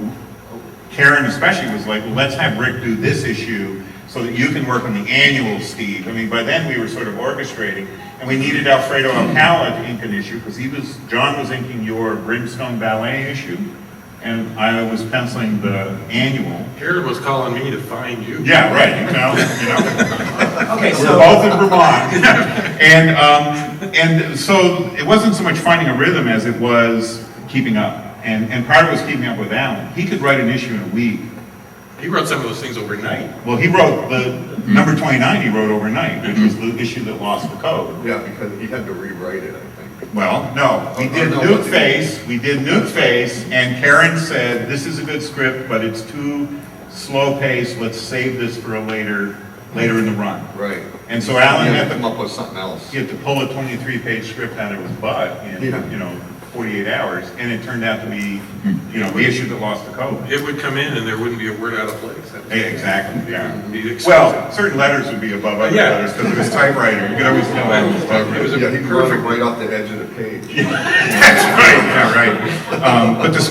Karen especially was like, well, let's have Rick do this issue so that you can work on the annual, Steve. I mean, by then we were sort of orchestrating, and we needed Alfredo Alcala to ink an issue because John was inking your Brimstone Ballet issue, and I was penciling the annual. Karen was calling me to find you. Yeah, right. You know. Okay, We're so both in Vermont, and so it wasn't so much finding a rhythm as it was keeping up. And part of it was keeping up with Alan. He could write an issue in a week. He wrote some of those things overnight. Well, he wrote the number 29. He wrote overnight, which was the issue that lost the code. Yeah, because he had to rewrite it, I think. Well, no, we did no, Nuke but- Face. We did Nuke Face, and Karen said, "This is a good script, but it's too slow paced. Let's save this for a later in the run." Right. And so Alan He had had to to come up with something else. He had to pull a 23-page script out of his butt in, Yeah. 48 hours, and it turned out to be, the issue that lost the code. It would come in and there wouldn't be a word out of place. Exactly, yeah. You'd expect Well, it. certain letters would be above other Yeah. letters because it was typewriter. You could always tell it was It typewriter. was a Yeah, he could run it perfect. right off the edge of the page. That's right, yeah, right. But the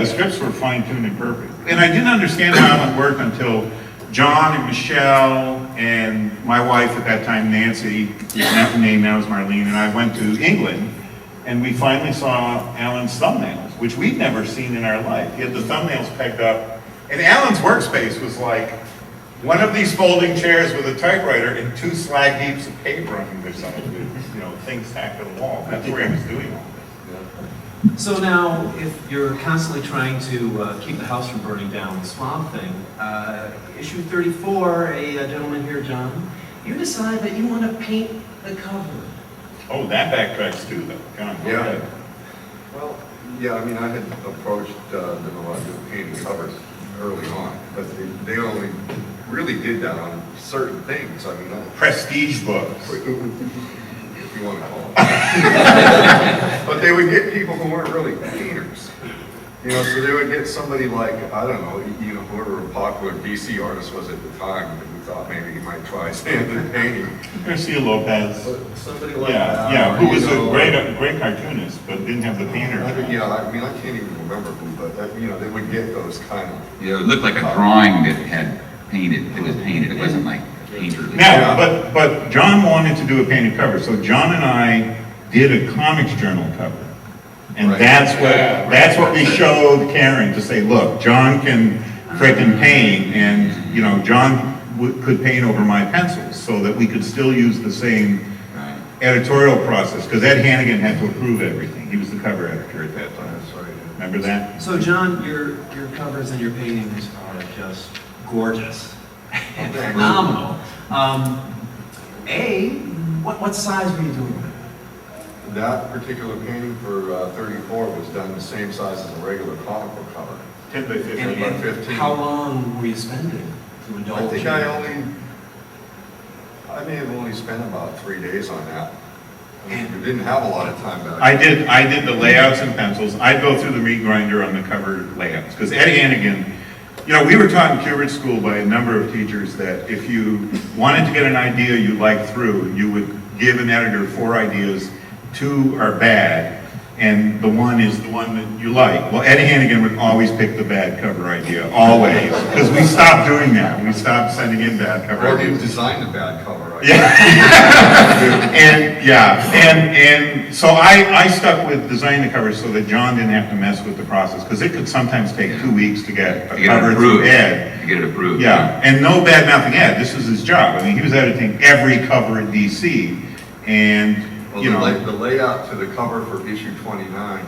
scripts were fine-tuned and perfect. And I didn't understand how Alan worked until John and Michelle and my wife at that time, Nancy, that name now is Marlene, and I went to England, and we finally saw Alan's thumbnails, which we'd never seen in our life. He had the thumbnails pegged up, and Alan's workspace was like one of these folding chairs with a typewriter and 2 slag heaps of paper on either side, with things stacked to the wall. That's where he was doing all this. So now, if you're constantly trying to keep the house from burning down, the Swamp Thing, issue 34, a gentleman here, John, you decide that you want to paint the cover. Oh, that backtracks too, though. John, go Yeah. ahead. Well, yeah, I mean, I had approached them about doing painting covers early on, but they only really did that on certain things. I mean, Prestige books. if you want to call it. But they would get people who weren't really painters. So they would get somebody like, I don't know, whoever a popular DC artist was at the time, and we thought maybe he might try standard painting. Garcia Lopez. But somebody like that. Yeah, or, who was you know, a great cartoonist, but didn't have the painter. Yeah, I mean, I can't even remember who, but they would get those kind of. Yeah, it looked like a drawing that had painted, it was painted, it wasn't like painterly. Now, but John wanted to do a painted cover, so John and I did a comics journal cover. And Right. that's what we showed Karen to say, look, John can frickin' paint, and John could paint over my pencils, so that we could still use the same Right. editorial process, because Ed Hannigan had to approve everything. He was the cover editor at that time. That's right. Remember that? So John, your covers and your paintings are just gorgeous and Thanks. phenomenal. What size were you doing? That particular painting for 34 was done the same size as a regular comic book cover. 10 by 15. And, about 15. how long were you spending to indulge? I think in I may have only spent about 3 days on that. We didn't have a lot of time back I then. did the layouts and pencils. I'd go through the meat grinder on the cover layouts, because Ed Hannigan, we were taught in Kubert School by a number of teachers that if you wanted to get an idea you liked through, you would give an editor 4 ideas, 2 are bad, and the one is the one that you like. Well, Ed Hannigan would always pick the bad cover idea, always, because we stopped doing that. We stopped sending in bad cover Or you ideas. designed a bad cover. And so I stuck with designing the cover so that John didn't have to mess with the process, because it could sometimes take 2 weeks to get a To get it cover through approved. Ed. To get it approved. Yeah, and no bad mouthing Ed, this was his job. I mean, he was editing every cover in DC, and, Well, the layout to the cover for issue 29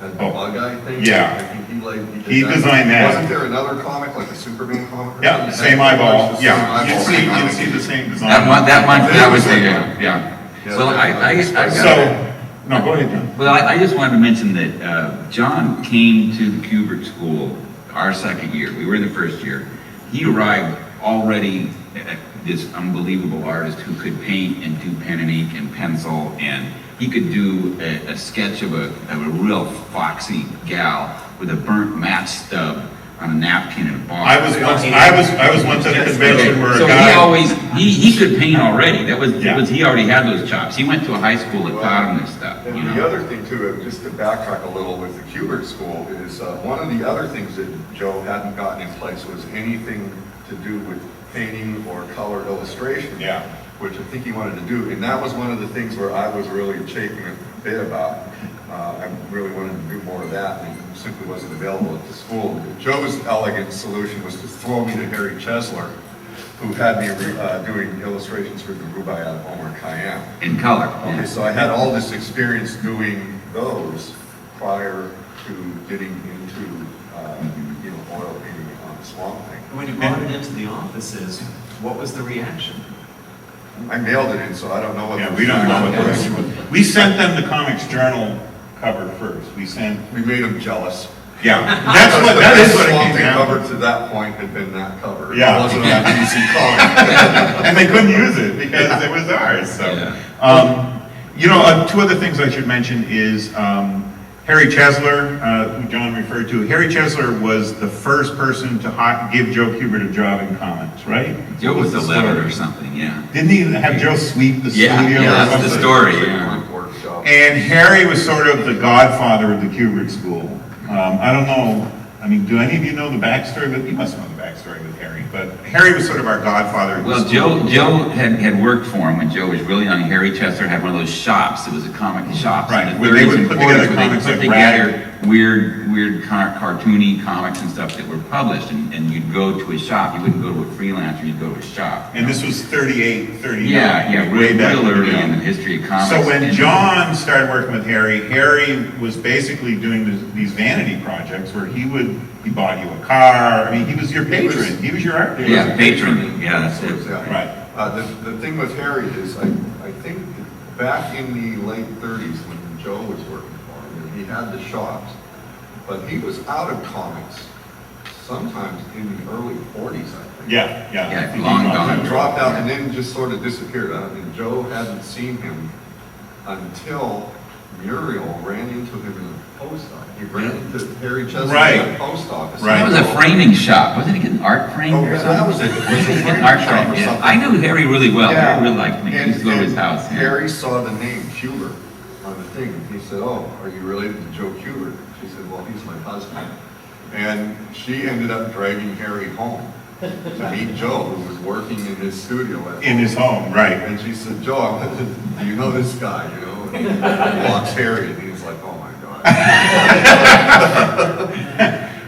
had the Oh, bug eye thing. yeah. I think He designed that. Wasn't there another comic, like a Superman comic? Or Yeah, something? same That was eyeball, the yeah. same You'd eyeball. see the same design. That one, that was the, yeah. Yeah, Well, I got So, No, go ahead, John. Well, I just wanted to mention that John came to the Kubert School our second year. We were in the first year. He arrived already this unbelievable artist who could paint and do pen and ink and pencil, and he could do a sketch of a real foxy gal with a burnt match stub on a napkin in a bar. I was once at a convention where a So guy. he could paint already. That was Yeah. he already had those chops. He went to a high school that taught him this stuff. And You the know? other thing too, just to backtrack a little with the Kubert School, is one of the other things that Joe hadn't gotten in place was anything to do with painting or color illustration. Yeah. Which I think he wanted to do, and that was one of the things where I was really chafing a bit about. I really wanted to do more of that, and it simply wasn't available at the school. Joe's elegant solution was to throw me to Harry Chesler, who had me doing illustrations for the Rubaiyat of Omar Khayyam. In color. Okay, so I had all this experience doing those prior to getting into, oil painting on the Swamp Thing. When you brought it into the offices, what was the reaction? I mailed it in, so I don't know what. Yeah, we don't know what the rest was. We sent them the Comics Journal cover first. We made them jealous. yeah, that is what it Swamp came Thing down cover to. to that point had been that cover. Yeah. It wasn't that DC comic. And they couldn't use it because it was ours, so. Two other things I should mention is, Harry Chesler, who John referred to. Harry Chesler was the first person to give Joe Kubert a job in comics, right? Joe was the 11 story? or something, yeah. Didn't he have Joe sweep the studio? Yeah, or that's the something? story, yeah. Workshop. And Harry was sort of the godfather of the Kubert School. I don't know, do any of you know the backstory? But you must know the backstory with Harry. But Harry was sort of our godfather of the Well, school. Joe had worked for him when Joe was really young. Harry Chesler had one of those shops. It was a comic shop. Right, in the where they 30s would and put together 40s, where they comics put like together weird cartoony comics and stuff that were published. And you'd go to a shop. You wouldn't go to a freelancer. You'd go to a shop. And this was 38, 39. Yeah, way back real early then. in the history of comics. So when And- John started working with Harry, Harry was basically doing these vanity projects where he bought you a car. He was your patron. He was your art dealer. Yeah, patron. Yeah, that's it. Right. The thing with Harry is, I think back in the late 30s when Joe was working for him, he had the shops, but he was out of comics sometimes in the early 40s, I think. Yeah. long gone. He dropped out and then just sort of disappeared. Joe hadn't seen him until Muriel ran into him in the post office. He ran into Harry Chesler Right. in the post office. Right. That was a framing shop. Wasn't he getting art framed Oh, or yeah, something? that was it. Was it Getting art shop or framed, yeah. something? I knew Harry really well. Yeah. Harry really liked me. I used to go to his house. Yeah. Harry saw the name Kubert on the thing, and he said, "Oh, are you related to Joe Kubert?" She said, "Well, he's my husband." And she ended up dragging Harry home to meet Joe, who was working in his studio In his home, right. And she said, "Joe, do you know this guy? You know?" And he walks Harry, and he's like, "Oh my God."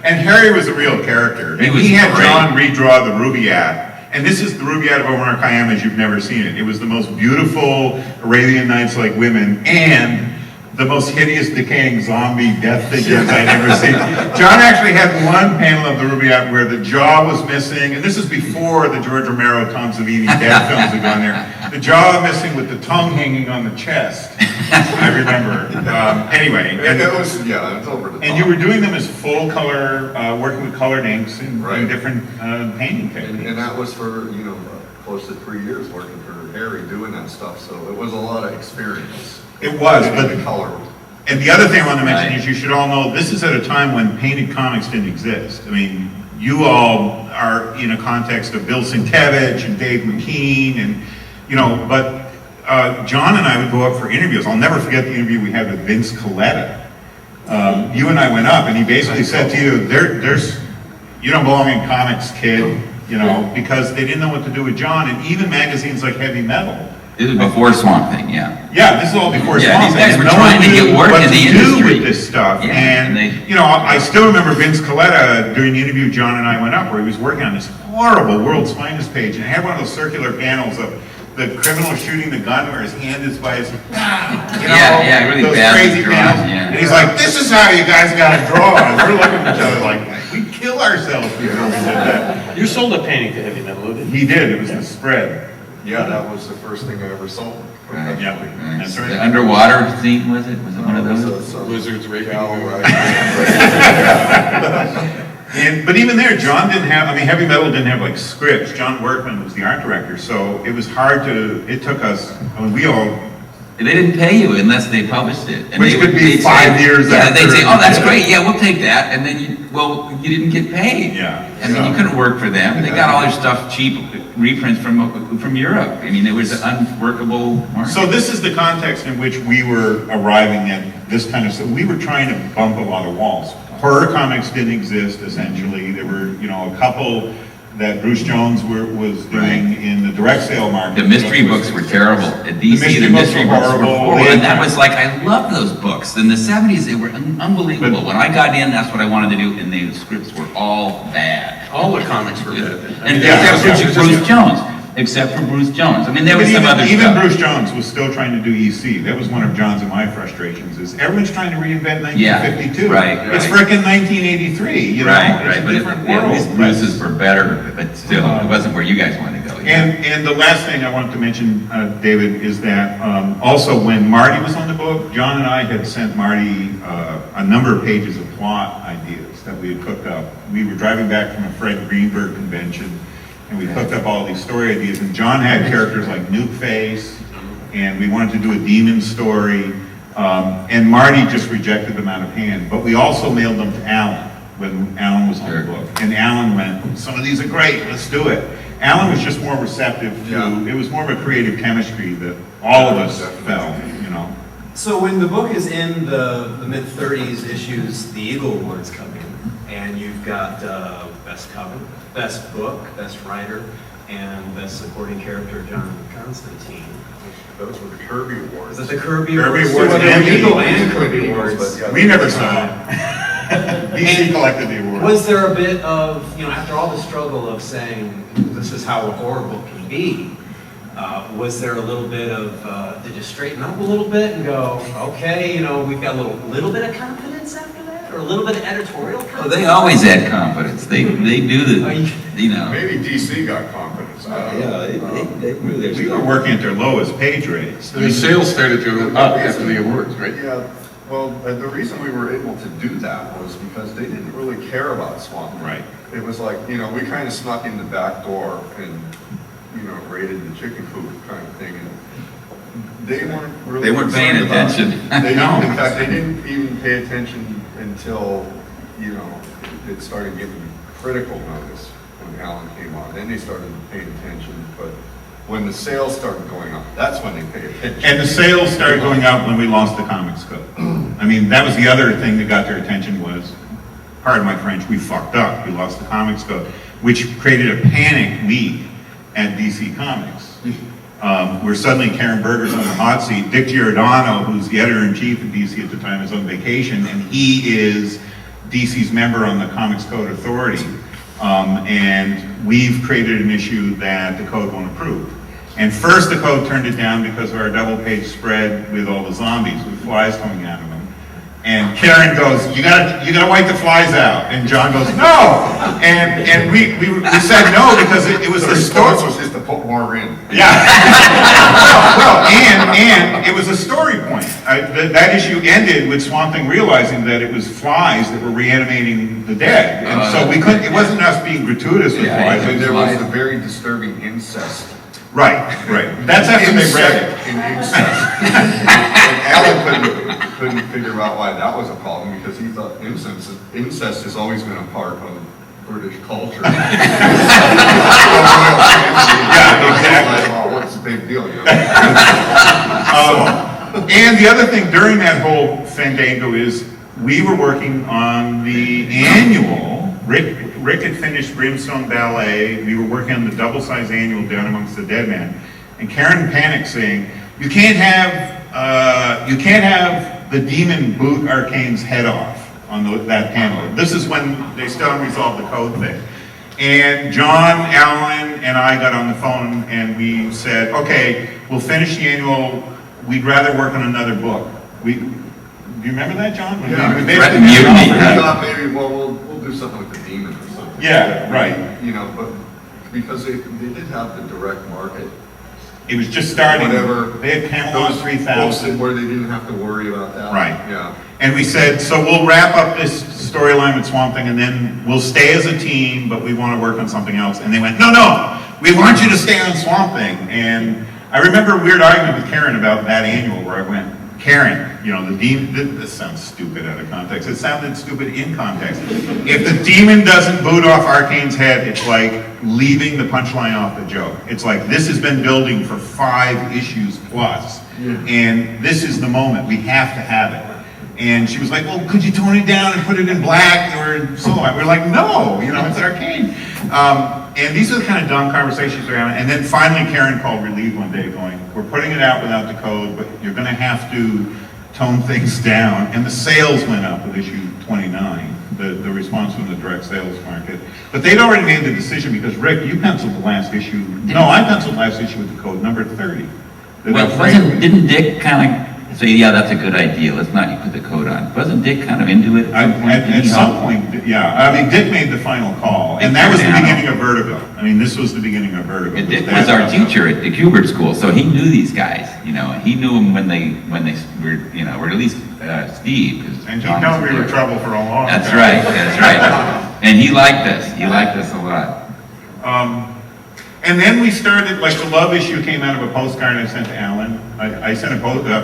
And Harry was a real character. He And was he had great. John redraw the Rubaiyat. And this is the Rubaiyat of Omar Khayyam as you've never seen it. It was the most beautiful Arabian Nights like women and the most hideous decaying zombie death figures I'd ever seen. John actually had one panel of the Rubaiyat where the jaw was missing, and this is before the George Romero, Tom Savini dead films had gone there. The jaw missing with the tongue hanging on the chest. I remember. Anyway. And it was, yeah, it's over the top. And you were doing them as full color, working with colored inks and Right. different painting techniques. And that was for, close to 3 years working for Harry doing that stuff, so it was a lot of experience. It was, And but, the color. and the other thing I want to mention Right. is you should all know, this is at a time when painted comics didn't exist. You all are in a context of Bill Sienkiewicz and Dave McKean and, but John and I would go up for interviews. I'll never forget the interview we had with Vince Coletta. You and I went up and he basically said to you, you don't belong in comics, kid, because they didn't know what to do with John, and even magazines like Heavy Metal. This is before Swamp Thing, yeah. Yeah, this is all before Yeah, Swamp these guys Thing. were No trying one to get knew work what in to the do industry. with this stuff. Yeah, and and I still remember Vince Coletta during the interview John and I went up where he was working on this horrible World's Finest page, and it had one of those circular panels of the criminal shooting the gun where his hand is by his, Yeah, really those bad crazy drawings, panels. yeah. And he's like, "This is how you guys got to draw." And we're looking at each other like, we'd kill ourselves before we did that. You sold a painting to Heavy Metal, didn't you? He did. It was the spread. Yeah, that was the first thing I ever sold. Right. Yeah, Right. that's right. The underwater scene, was it? Was it one of those? Lizards raping. But even there, John didn't have, I mean, heavy metal didn't have like scripts. John Workman was the art director, so it was hard to, it took us, I mean, we all, They didn't pay you unless they published it. And Which they could be they'd 5 say- years Yeah, after. they'd say, oh, that's great, yeah, we'll take that. And then you didn't get paid. Yeah. I mean, you couldn't work for them. They got all their stuff cheap, reprints from Europe. I mean, it was an unworkable market. so this is the context in which we were arriving at this kind of stuff. We were trying to bump a lot of walls. Horror comics didn't exist, essentially. There were, you know, a couple that Bruce Jones was doing in the direct sale market. The mystery books were terrible. At DC, the mystery books were horrible. And that was like, I loved those books. In the 70s, they were unbelievable. When I got in, that's what I wanted to do, and the scripts were all bad. All the comics were bad. And Yeah, except for Bruce Jones. Except for Bruce Jones. I mean, there was some other Even stuff. Bruce Jones was still trying to do EC. That was one of John's and my frustrations, is everyone's trying to reinvent 1952. Yeah, right, It's right. frickin' 1983, you know? Right, It's right, a but different at world. least Bruce's were better, but still, it wasn't where you guys wanted to go. And the last thing I wanted to mention, David, is that also when Marty was on the book, John and I had sent Marty a number of pages of plot ideas that we had cooked up. We were driving back from a Fred Greenberg convention, and we cooked up all these story ideas, and John had characters like Nuke Face, and we wanted to do a demon story, and Marty just rejected them out of hand. But we also mailed them to Alan when Alan was on the book, and Alan went, some of these are great, let's do it. Alan was just more receptive to, it was more of a creative chemistry that all of us felt, you know. So when the book is in the mid-30s issues, the Eagle Awards come in, and you've got best cover, best book, best writer, and best supporting character, John Constantine. Those were the Kirby Awards. Is it the Kirby Kirby Awards? Awards So and the Eagle the and Kirby Awards. We never saw it. DC collected the award. Was there a bit of, after all the struggle of saying, this is how a horror book can be, was there a little bit of, did you straighten up a little bit and go, okay, we've got a little bit of confidence after that? Or a little bit of editorial confidence? Well, they always had confidence. They do the, Maybe DC got confidence. I don't know. they really We were working at their lowest page rates. The sales started to go up after the awards, right? Yeah, well, the reason we were able to do that was because they didn't really care about Swamp Thing. Right. It was like, we kind of snuck in the back door and, raided the chicken coop kind of thing. And they weren't really. They weren't paying concerned about it. attention. They No. didn't, in fact, they didn't even pay attention until, it started getting critical notice when Alan came on. Then they started paying attention, but when the sales started going up, that's when they paid attention. And the sales started going up when we lost the Comics Code. I mean, that was the other thing that got their attention was, pardon my French, we fucked up. We lost the Comics Code, which created a panic league at DC Comics. Where suddenly Karen Berger's on the hot seat. Dick Giordano, who's the editor-in-chief of DC at the time, is on vacation, and he is DC's member on the Comics Code Authority. And we've created an issue that the code won't approve. And first the code turned it down because of our double-page spread with all the zombies, with flies coming out of them. And Karen goes, you gotta wipe the flies out. And John goes, no! And we said no because it was The the response story. was just to put more in. Yeah. Well, and it was a story point. That issue ended with Swamp Thing realizing that it was flies that were reanimating the dead. And so we couldn't, it wasn't us being gratuitous with Yeah, flies. And it there was was flies. the very disturbing incest. Right. That's after they read it. In incest. And Alan couldn't figure out why that was a problem because he thought incest has always been a part of British culture. Yeah, exactly. Like, what's the big deal? And the other thing during that whole fandango is we were working on the annual, Rick had finished Brimstone Ballet, we were working on the double-size annual Down Amongst the Dead Men, and Karen panicked saying, you can't have the demon boot Arcane's head off on that panel. This is when they still haven't resolved the code thing. And John, Alan, and I got on the phone and we said, okay, we'll finish the annual, we'd rather work on another book. Do you remember that, John? When Yeah, we we basically- Mutiny. We thought maybe, we'll do something with the demon or something. Yeah, right. But because they did have the direct market It was just starting. Whatever. They had Camelot Those 3000. where they didn't have to worry about that. Right. Yeah. And we said, so we'll wrap up this storyline with Swamp Thing and then we'll stay as a team, but we want to work on something else. And they went, no, we want you to stay on Swamp Thing. And I remember a weird argument with Karen about that annual where I went, Karen, you know, the demon, this sounds stupid out of context. It sounded stupid in context. If the demon doesn't boot off Arcane's head, it's like leaving the punchline off the joke. It's like, this has been building for 5 issues plus, and this is the moment, we have to have it. And she was like, well, could you tone it down and put it in black or so on? We're like, no, you know, it's Arcane. And these are the kind of dumb conversations we're having. And then finally Karen called Relieve one day going, we're putting it out without the code, but you're gonna have to tone things down. And the sales went up with issue 29, the response from the direct sales market. But they'd already made the decision because Rick, you penciled the last issue. No, I penciled last issue with the code, number 30. Well, didn't Dick kind of say, yeah, that's a good idea, let's not put the code on? Wasn't Dick kind of into it At some point, yeah. I mean, Dick made the final call, and that was the beginning of Vertigo. I mean, this was the beginning of Vertigo. And Dick was our teacher at the Kubert school, so he knew these guys, you know, and he knew them when they were, you know, or at least Steve. And he knew we were trouble for a long time. That's right. And he liked us a lot. And then we started, like the Love issue came out of a postcard I sent to Alan. I sent a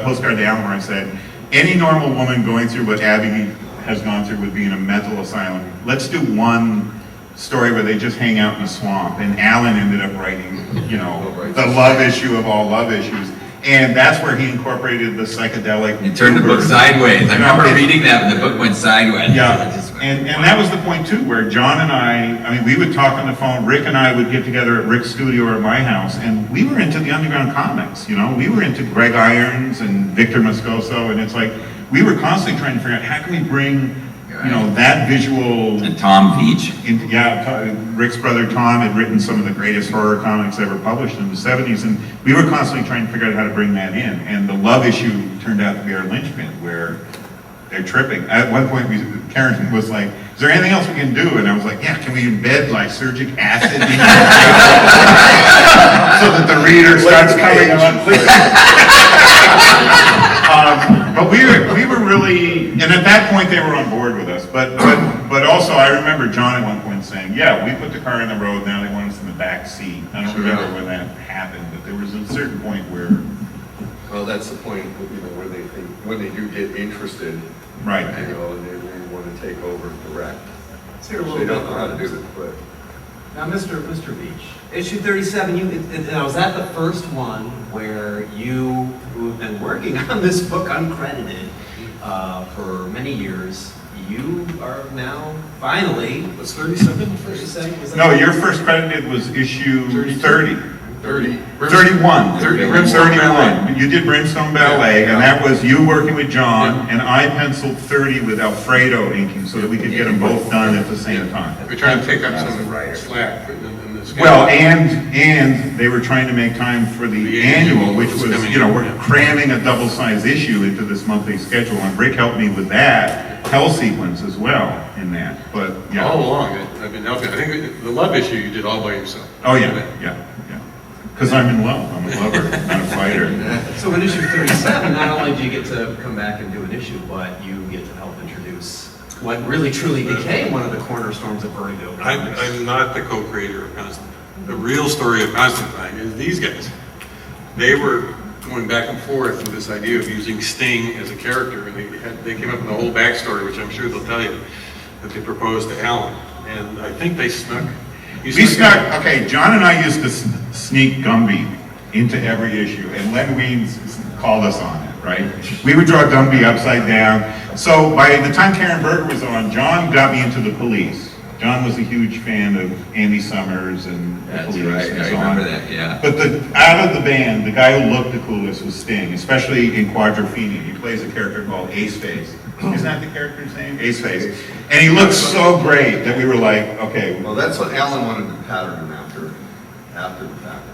postcard to Alan where I said, any normal woman going through what Abby has gone through would be in a mental asylum. Let's do one story where they just hang out in a swamp. And Alan ended up writing, you know, the Love issue of all Love issues. And that's where he incorporated the psychedelic. He turned the book sideways. I remember reading that when the book went sideways. Yeah, and that was the point too, where John and I mean, we would talk on the phone. Rick and I would get together at Rick's studio or at my house, and we were into the underground comics, you know? We were into Greg Irons and Victor Moscoso, and it's like, we were constantly trying to figure out how can we bring, you know, that visual. And Tom Veitch. Rick's brother Tom had written some of the greatest horror comics ever published in the 70s, and we were constantly trying to figure out how to bring that in. And the Love issue turned out to be our linchpin, where they're tripping. At one point, Karen was like, is there anything else we can do? And I was like, yeah, can we embed lysergic acid in your so that the reader starts coming on? But we were really, and at that point they were on board with us. But also I remember John at one point saying, yeah, we put the car in the road, now they want us in the back seat. I don't remember when that happened, but there was a certain point where. Well, that's the point, you know, where they think, when they do get interested. Right. You know, and they really want to take over and direct. Let's hear a little They bit don't know how to about do it. it quick. Now, Mr. Veitch, issue 37, now was that the first one where you, who have been working on this book uncredited for many years, you are now finally, Was 37 the first? 37? Was that- No, your first credited was issue 30. 30. 31. 31. You did Brimstone Ballet, and that was you working with John, and I penciled 30 with Alfredo inking so that we could get them both done at the same time. We're trying to take up some slack in this. Well, and they were trying to make time for the annual, which was, you know, we're cramming a double-sized issue into this monthly schedule, and Rick helped me with that, Hell Sequence as well in that, but, yeah. All along, I've been helping. I think the Love issue you did all by yourself. Oh, yeah. Because I'm in love, I'm a lover, not a fighter. So in issue 37, not only do you get to come back and do an issue, but you get to help introduce what really truly became one of the cornerstones of Vertigo. I'm not the co-creator of Constantine. The real story of Constantine is these guys. They were going back and forth with this idea of using Sting as a character, and they came up with a whole backstory, which I'm sure they'll tell you, that they proposed to Alan. And I think they snuck. Okay, John and I used to sneak Gumby into every issue, and Len Wein called us on it, right? We would draw Gumby upside down. So by the time Karen Berger was on, John got me into the Police. John was a huge fan of Andy Summers and the That's Police right, and I so on. remember that, yeah. But out of the band, the guy who looked the coolest was Sting, especially in Quadrophenia. He plays a character called Ace Face. Isn't that the character's name? Ace Face. And he looked so great that we were like, okay. Well, that's what Alan wanted to pattern him after the fact.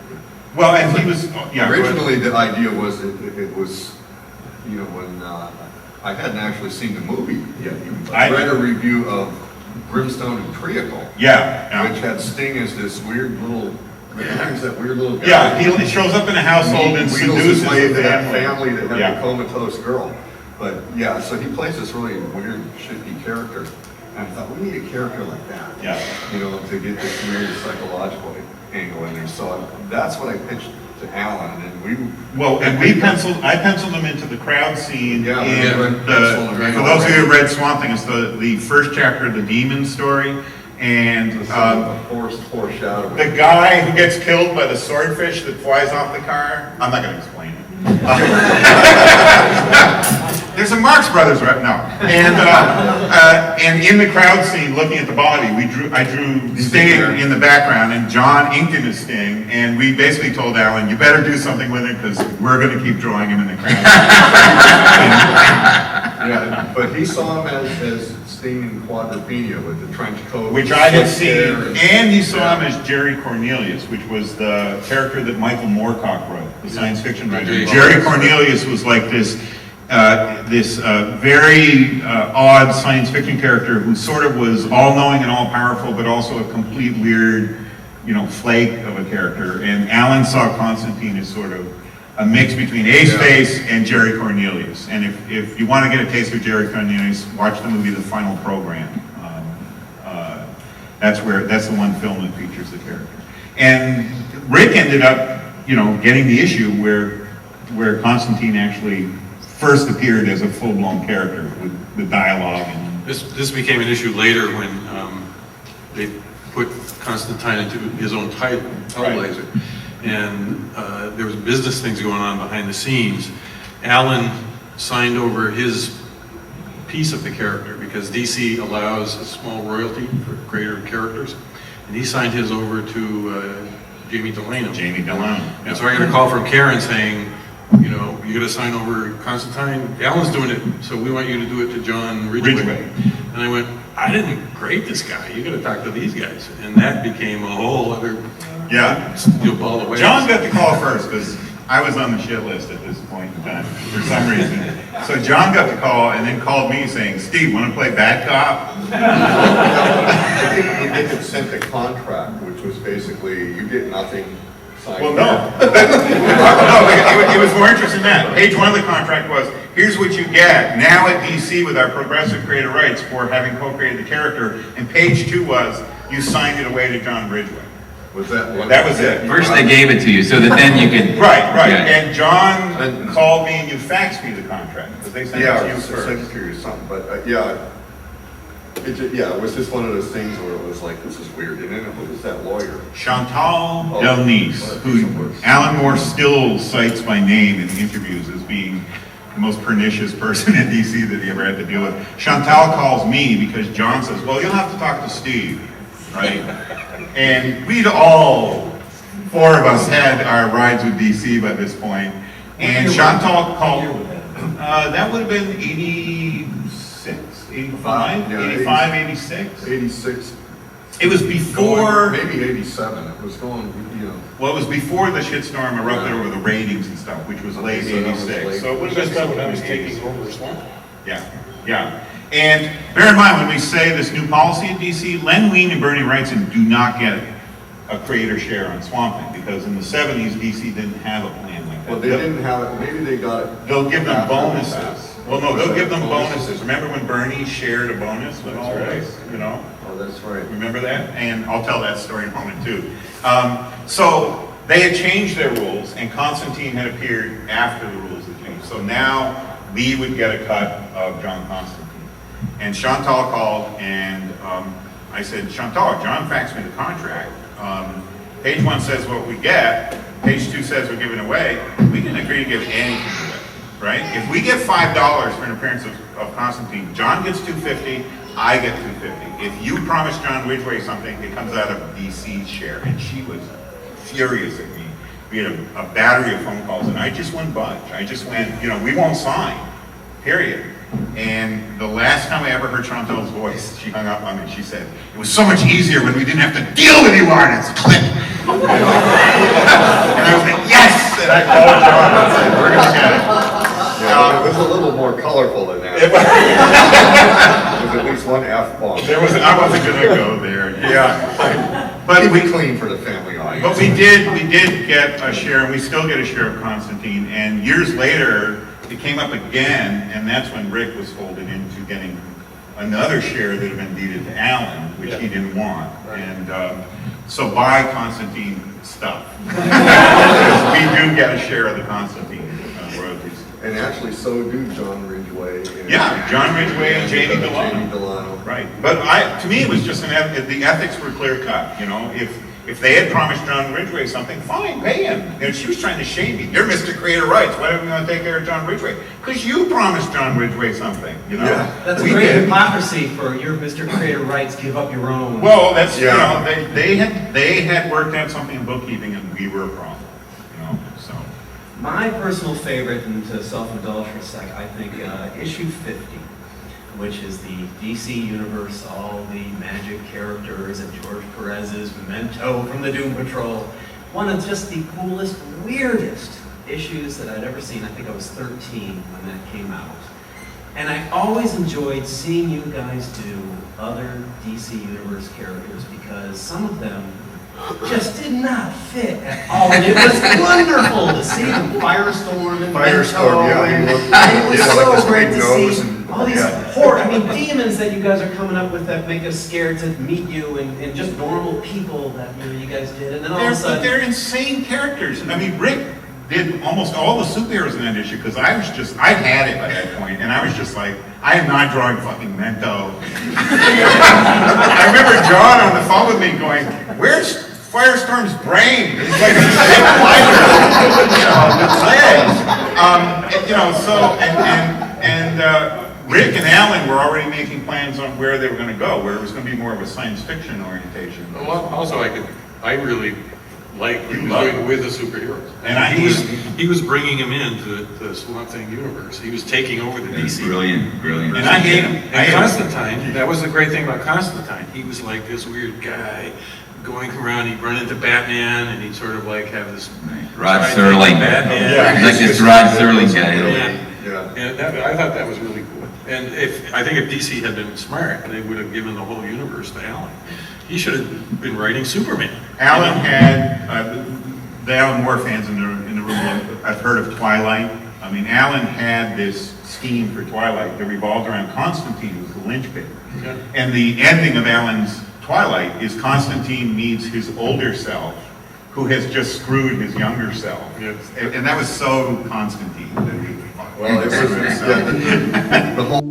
Well, and he was, yeah. Originally, the idea was that it was, you know, when I hadn't actually seen the movie yet. I read a review of Brimstone and Treacle. Yeah. Which had Sting as this weird little He's that weird little guy. Yeah, he shows up in a household and Wheedles seduces his way the into that family that had Yeah. the comatose girl. But yeah, so he plays this really weird, shifty character. And I thought, we need a character like that. Yeah. You know, to get this weird psychological angle in there. So that's what I pitched to Alan, and we. Well, and I penciled him into the crowd scene Yeah, in we penciled him in for those of you who already. read Swamp Thing, it's the first chapter of the Demon story. And It's a foreshadowing. the guy who gets killed by the swordfish that flies off the car, I'm not gonna explain it. There's a Marx Brothers right now. And in the crowd scene, looking at the body, I drew Sting in the background, and John inked in his Sting, and we basically told Alan, you better do something with it, because we're gonna keep drawing him in the crowd. Yeah, but he saw him as Sting in Quadrophenia with the trench coat. Which I had slick hair, seen, and you saw him as Jerry Cornelius, which was the character that Michael Moorcock wrote, the science fiction writer. Yeah. Jerry Cornelius was like this very odd science fiction character who sort of was all-knowing and all-powerful, but also a complete weird, flake of a character. And Alan saw Constantine as sort of a mix between Ace and Jerry Cornelius. And if you want to get a taste of Jerry Cornelius, watch the movie The Final Program. That's the one film that features the character. And Rick ended up, getting the issue where Constantine actually first appeared as a full-blown character with dialogue and. This became an issue later when they put Constantine into his own title laser. And there was business things going on behind the scenes. Alan signed over his piece of the character because DC allows a small royalty for creator characters. And he signed his over to Jamie Delano. Jamie Delano. And so I got a call from Karen saying, you gotta sign over Constantine. Alan's doing it, so we want you to do it to John Ridgway. And I went, I didn't create this guy. You gotta talk to these guys. And that became a whole other ball of wax. John got the call first because I was on the shit list at this point in time for some reason. So John got the call and then called me saying, Steve, want to play bad cop? They had sent a contract, which was basically, you get nothing. Well, no. It was more interesting than that. Page 1 of the contract was, here's what you get now at DC with our progressive creative rights for having co-created the character. And page 2 was, you signed it away to John Ridgway. Was that one? That was it. First they gave it to you so that then you could. Right. Yeah. And John called me and you faxed me the contract because they sent it to Yeah, you it was first. secretary or something, but it was just one of those things where it was like, this is weird. And then who was that lawyer? Chantal Delnice, who Alan Moore still cites by name in interviews as being the most pernicious person in DC that he ever had to deal with. Chantal calls me because John says, well, you'll have to talk to Steve, right? And we'd all, 4 of us, had our rides with DC by this point. And Chantal called, that would have been 86, 85, Yeah, 85, 86. 86. It was before, Maybe 87. It was going, well, it was before the shitstorm erupted over the ratings and stuff, which was late So that was 86. late. So it would have Just been about when I was sometime in taking 86. over Swamp. Yeah. And bear in mind, when we say this new policy at DC, Len Wein and Bernie Wrightson do not get a creator share on Swamp Thing, because in the 70s, DC didn't have a plan like that. well, they didn't have it. Maybe they got it. They'll give them after the bonuses. fact. Well, no, they'll give them bonuses. Remember when Bernie shared a bonus with all of us, Oh, that's right. Remember that? And I'll tell that story in a moment too. So they had changed their rules, and Constantine had appeared after the rules had changed. So now Lee would get a cut of John Constantine. And Chantal called, and I said, Chantal, John faxed me the contract. Page 1 says what we get. Page 2 says we're giving away. We didn't agree to give anything away, right? If we get $5 for an appearance of Constantine, John gets $250. I get $250. If you promise John Ridgway something, it comes out of DC's share. And she was furious at me. We had a battery of phone calls, and I just wouldn't budge. I just went, we won't sign, period. And the last time I ever heard Chantal's voice, she hung up on me. She said, it was so much easier when we didn't have to deal with you artists. Click. And I was like, yes! And I called John and said, we're going to get it. Yeah, it was a little more colorful than that. There was at least one F-bomb. I wasn't going to go there. Yeah. But we clean for the family audience. But we did get a share, and we still get a share of Constantine, and years later, it came up again, and that's when Rick was folded into getting another share that had been deeded to Alan, which he didn't want. And so buy Constantine stuff. We do get a share of the Constantine royalties. And actually, so do John Ridgway. And Yeah, John Ridgway and Jamie Delano. Jamie Delano. Right, but to me, it was just the ethics were clear cut, you know, if they had promised John Ridgway something, fine, pay him. And she was trying to shame me. You're Mr. Creator Rights, why don't we want to take care of John Ridgway? Because you promised John Ridgway something, you know? Yeah. That's We great did. hypocrisy for your Mr. Creator Rights, give up your own. Well, that's, you Yeah. know, they had worked out something in bookkeeping and we were a problem, you know, so. My personal favorite, and to self-indulge for a sec, I think issue 50, which is the DC Universe, all the magic characters and George Perez's Memento from the Doom Patrol. One of just the coolest, weirdest issues that I'd ever seen. I think I was 13 when that came out. And I always enjoyed seeing you guys do other DC Universe characters because some of them just did not fit at all. And it was wonderful to see them. Firestorm and Firestorm, Memento, yeah, he and looked- it was yeah, so like this great big to nose see and- all these yeah. demons that you guys are coming up with that make us scared to meet you, and just normal people that you guys did, and then all of a But sudden, they're insane characters. I mean, Rick did almost all the superheroes in that issue because I had it by that point, and I was just like, I am not drawing fucking Mento. I remember John on the phone with me going, "Where's Firestorm's brain?" It's like a shit fighter, you know, with legs. You know, so Rick and Alan were already making plans on where they were going to go, where it was going to be more of a science fiction orientation. Well, also, I really like what he was doing with the superheroes. And he was bringing him into the Swamp Thing universe. He was taking over the It's DC. brilliant. And I hate him. And Constantine, that was the great thing about Constantine. He was like this weird guy going around, he'd run into Batman, and he'd sort of like have this. Rod try and Serling. take Batman. Yeah. He's like this Rod Serling guy. Yeah. Yeah. And I thought that was really cool. And I think if DC had been smart, they would have given the whole universe to Alan. He should have been writing Superman. Alan had, the Alan Moore fans in the room have heard of Twilight. I mean, Alan had this scheme for Twilight that revolved around Constantine, who was the linchpin. Okay. And the ending of Alan's Twilight is Constantine meets his older self, who has just screwed his younger self. Yes. And that was so Constantine that he Well, it was, yeah, the whole